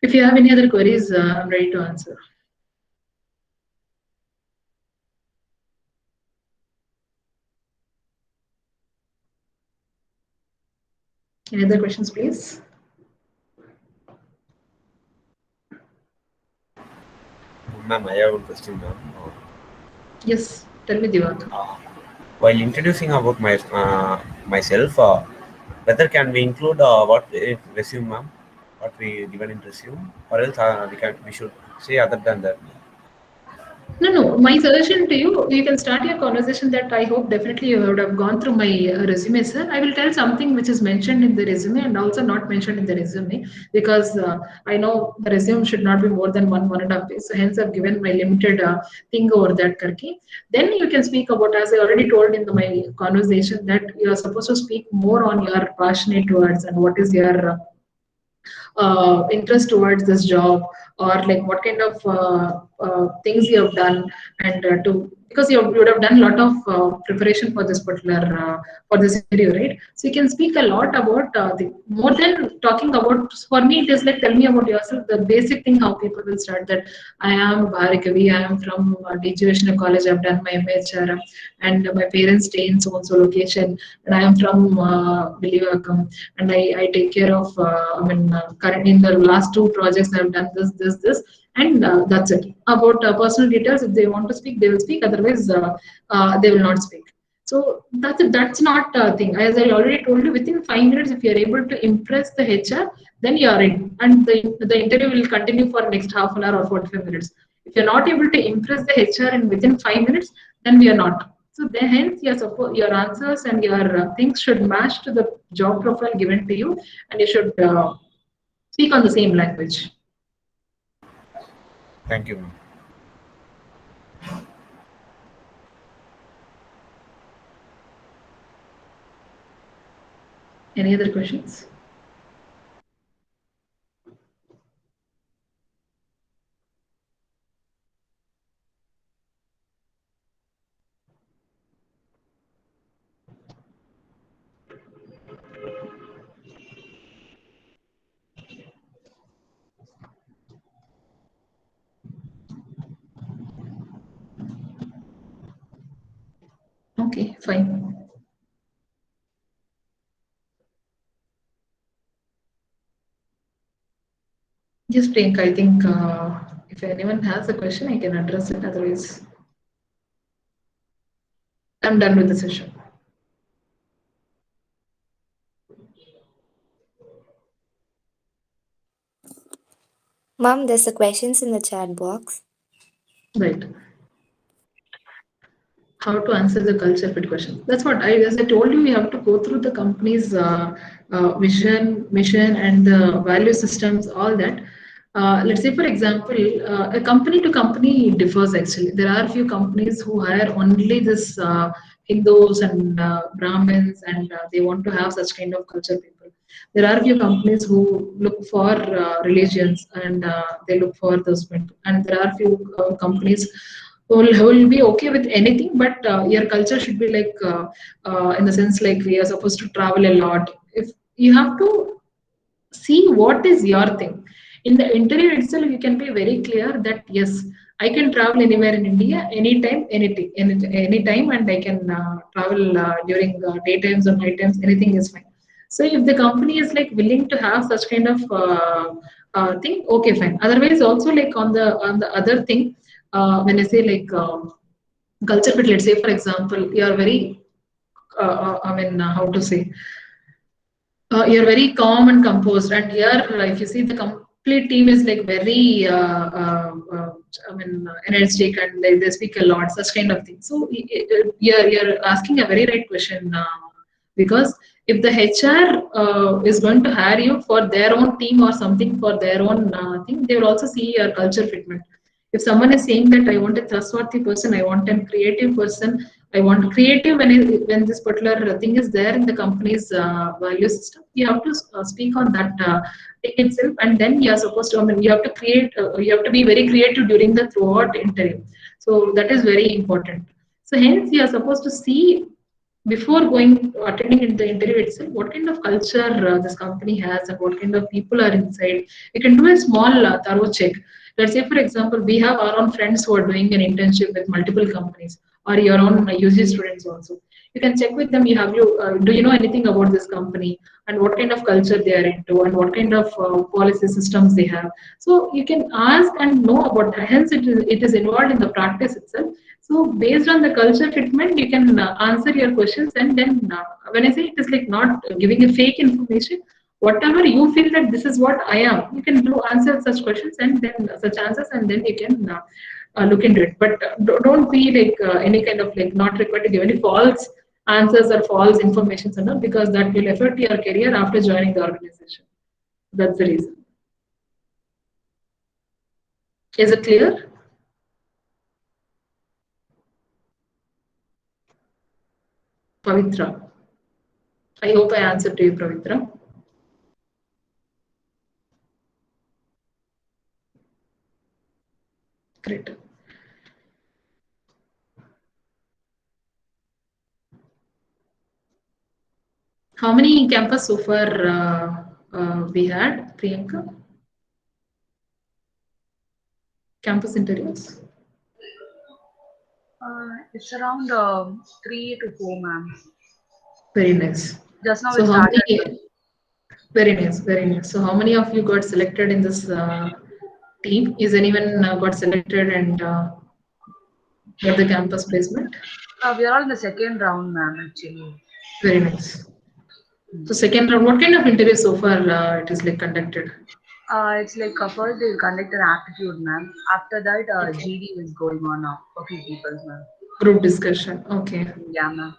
If you have any other queries, I'm ready to answer. Any other questions, please? Ma'am, I have one question, ma'am. Yes, tell me, Divak. While introducing about myself, whether can we include what in resume, ma'am? What we given in resume, or else we should say other than that. No, no. My suggestion to you, you can start your conversation that I hope definitely you would have gone through my resume, sir. I will tell something which is mentioned in the resume and also not mentioned in the resume, because I know the resume should not be more than 1.5 pages. So hence I've given my limited thing over that, Karki. Then you can speak about, as I already told in my conversation, that you are supposed to speak more on your passionate words and what is your interest towards this job, or like what kind of things you have done, and to, because you would have done a lot of preparation for this particular for this interview, right? So you can speak a lot about the, more than talking about, for me it is like tell me about yourself, the basic thing how people will start that I am Bhargavi, I am from Designation College, I've done my MHR, and my parents stay in so and so location, and I am from Bhagyalakshme, and I take care of, currently in the last two projects I've done this, and that's it. About personal details, if they want to speak, they will speak. Otherwise, they will not speak. So that's it. That's not a thing. As I already told you, within 5 minutes, if you are able to impress the HR, then you are in, and the interview will continue for next half an hour or 45 minutes. If you're not able to impress the HR in within 5 minutes, then we are not. So then, hence, your answers and your things should match to the job profile given to you, and you should speak on the same language. Thank you, ma'am. Any other questions? Okay, fine. Yes, Priyanka, I think If anyone has a question, I can address it. Otherwise, I'm done with the session. Mom, there's a questions in the chat box. Right. How to answer the culture fit question. That's what as I told you, we have to go through the company's vision, mission, and the value systems, all that. Let's say, for example, a company to company differs actually. There are a few companies who hire only this Hindus and Brahmins, and they want to have such kind of culture people. There are a few companies who look for religions and they look for those people. And there are a few companies who will be okay with anything, but your culture should be like in the sense like we are supposed to travel a lot. If you have to see what is your thing in the interview itself, you can be very clear that yes, I can travel anywhere in India anytime, anything, anytime, and I can travel during daytimes or night times, anything is fine. So if the company is like willing to have such kind of thing, okay, fine. Otherwise also, like on the other thing, when I say like culture fit, let's say for example, you are very I mean, how to say, you're very calm and composed, and here, if you see, the complete team is like very, I mean, energetic, and they speak a lot, such kind of thing. So you're asking a very right question, because if the HR is going to hire you for their own team or something for their own thing, they will also see your culture fitment. If someone is saying that I want a trustworthy person, I want a creative person, I want creative when this particular thing is there in the company's value system, you have to speak on that thing itself, and then you are supposed to. I mean, you have to create. You have to be very creative during the throughout interview. So that is very important. So hence, you are supposed to see before going attending in the interview itself what kind of culture this company has and what kind of people are inside. You can do a small thorough check. Let's say, for example, we have our own friends who are doing an internship with multiple companies, or your own UG students also. You can check with them. Do you know anything about this company and what kind of culture they are into and what kind of policy systems they have. So you can ask and know about that. Hence, it is involved in the practice itself. So based on the culture fitment, you can answer your questions, and then when I say it is like not giving a fake information, whatever you feel that this is what I am, you can do answer such questions and then such answers, and then you can look into it. But don't be like any kind of like not required to give any false answers or false information and all, because that will affect your career after joining the organization. That's the reason. Is it clear? Pavitra. I hope I answered to you, Pavitra. Great. How many campus so far we had, Priyanka? Campus interviews? It's around 3 to 4, ma'am. Very nice. Just now So it how started. many? Very nice, very nice. So how many of you got selected in this team? Is anyone got selected and got the campus placement? We are all in the second round, ma'am, actually. Very nice. So second round, what kind of interview so far it is like conducted? It's like first they will conduct an aptitude, ma'am. After that, Okay. GD is going on now for few people, ma'am. Group discussion. Okay. Yeah, ma'am.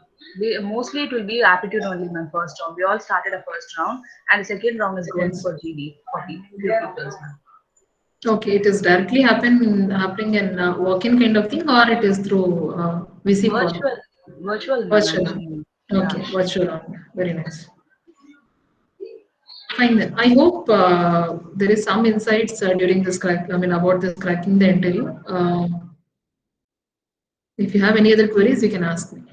Mostly it will be aptitude only, ma'am. First round. We all started a first round, and the second round is going Yes. for GD for few people, ma'am. Okay, it is directly happening in walk-in kind of thing, or it is through VC call? Virtual, virtual, ma'am. Virtual. Actually, yeah. Okay, virtual only. Very nice. Fine then. I hope there is some insights during this crack. I mean, about this cracking the interview. If you have any other queries, you can ask me.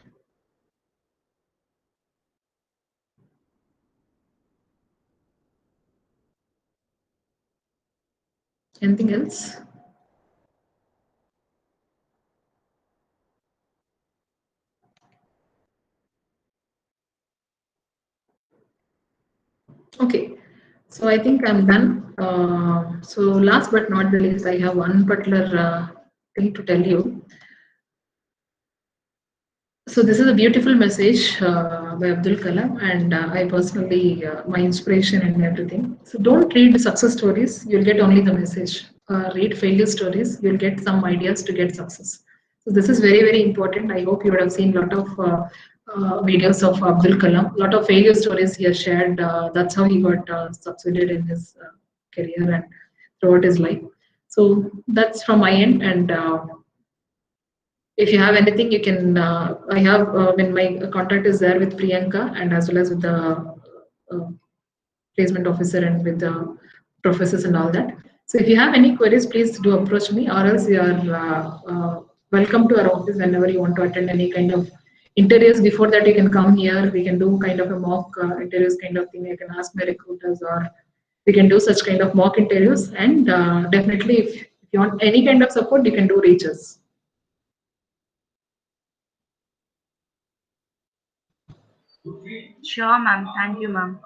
Anything else? Okay. So I think I'm done. So last but not the least, I have one particular thing to tell you. So this is a beautiful message by Abdul Kalam, and I personally my inspiration and everything. So don't read success stories; you'll get only the message. Read failure stories; you'll get some ideas to get success. So this is very important. I hope you would have seen a lot of videos of Abdul Kalam. A lot of failure stories he has shared. That's how he got succeeded in his career and throughout his life. So that's from my end, and if you have anything, you can. I have when my contact is there with Priyanka and as well as with the placement officer and with the professors and all that. So if you have any queries, please do approach me, or else you are welcome to our office whenever you want to attend any kind of interviews. Before that, you can come here. We can do kind of a mock interviews kind of thing. I can ask my recruiters, or we can do such kind of mock interviews. And definitely, if you want any kind of support, you can do reach us. Sure, ma'am. Thank you, ma'am.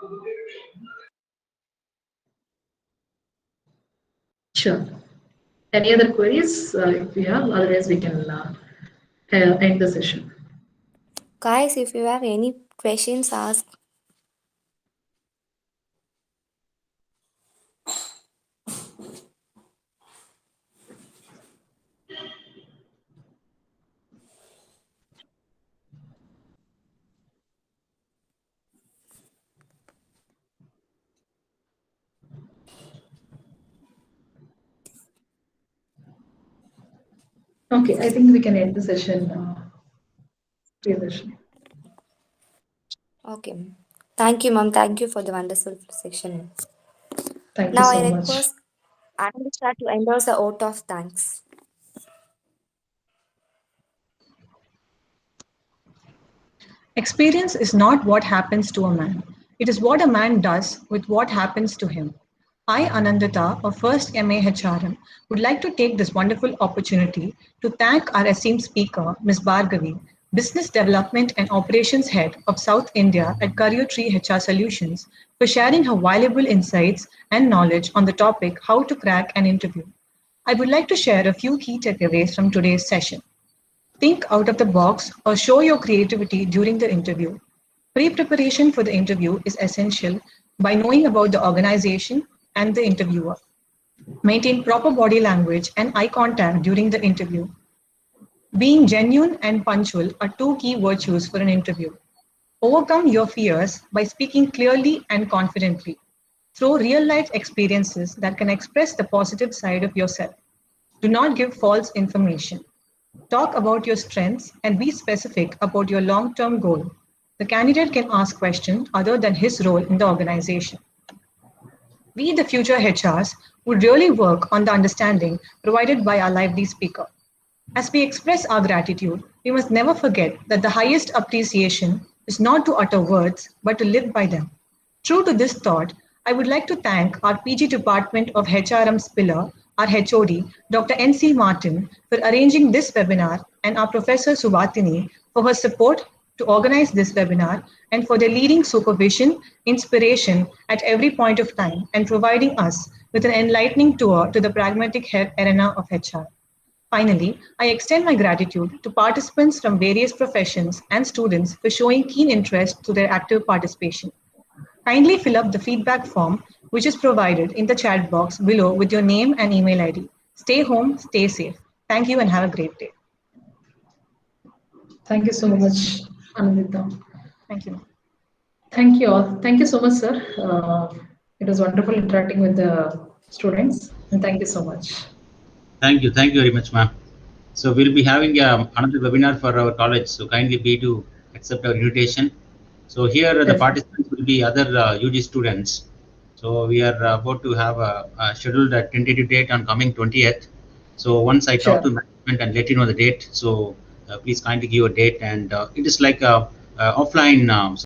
Sure. Any other queries if you have? Otherwise, we can end the session. Guys, if you have any questions, ask. Okay, I think we can end the session. Session. Okay. Thank you, ma'am. Thank you for the wonderful section. Thank you Now I so much. request Anandisha to endorse a vote of thanks. Experience is not what happens to a man, it is what a man does with what happens to him. I, Anandita, a first MA HRM, would like to take this wonderful opportunity to thank our esteemed speaker, Ms. Bhargavi, Business Development and Operations Head of South India at Career Tree HR Solutions, for sharing her valuable insights and knowledge on the topic how to crack an interview. I would like to share a few key takeaways from today's session. Think out of the box or show your creativity during the interview. Pre-preparation for the interview is essential by knowing about the organization and the interviewer. Maintain proper body language and eye contact during the interview. Being genuine and punctual are two key virtues for an interview. Overcome your fears by speaking clearly and confidently. Throw real-life experiences that can express the positive side of yourself. Do not give false information. Talk about your strengths and be specific about your long-term goal. The candidate can ask questions other than his role in the organization. We, the future HRs, would really work on the understanding provided by our lively speaker. As we express our gratitude, we must never forget that the highest appreciation is not to utter words, but to live by them. True to this thought, I would like to thank our PG Department of HRM Spiller, our HOD, Dr.N.C. Martin, for arranging this webinar, and our Professor Subatini for her support to organize this webinar and for their leading supervision, inspiration at every point of time, and providing us with an enlightening tour to the pragmatic arena of HR. Finally, I extend my gratitude to participants from various professions and students for showing keen interest to their active participation. Kindly fill up the feedback form, which is provided in the chat box below with your name and email ID. Stay home, stay safe. Thank you and have a great day. Thank you so much, Anandita. Thank you. Thank you all. Thank you so much, sir. It was wonderful interacting with the students, and thank you so much. Thank you very much, ma'am. So we'll be having another webinar for our college, so kindly be to accept our invitation. So here the participants will be other UG students. So we are about to have a scheduled tentative date on coming 20th. So once I talk to management and let you know the date, so please kindly give a date, and it is like a offline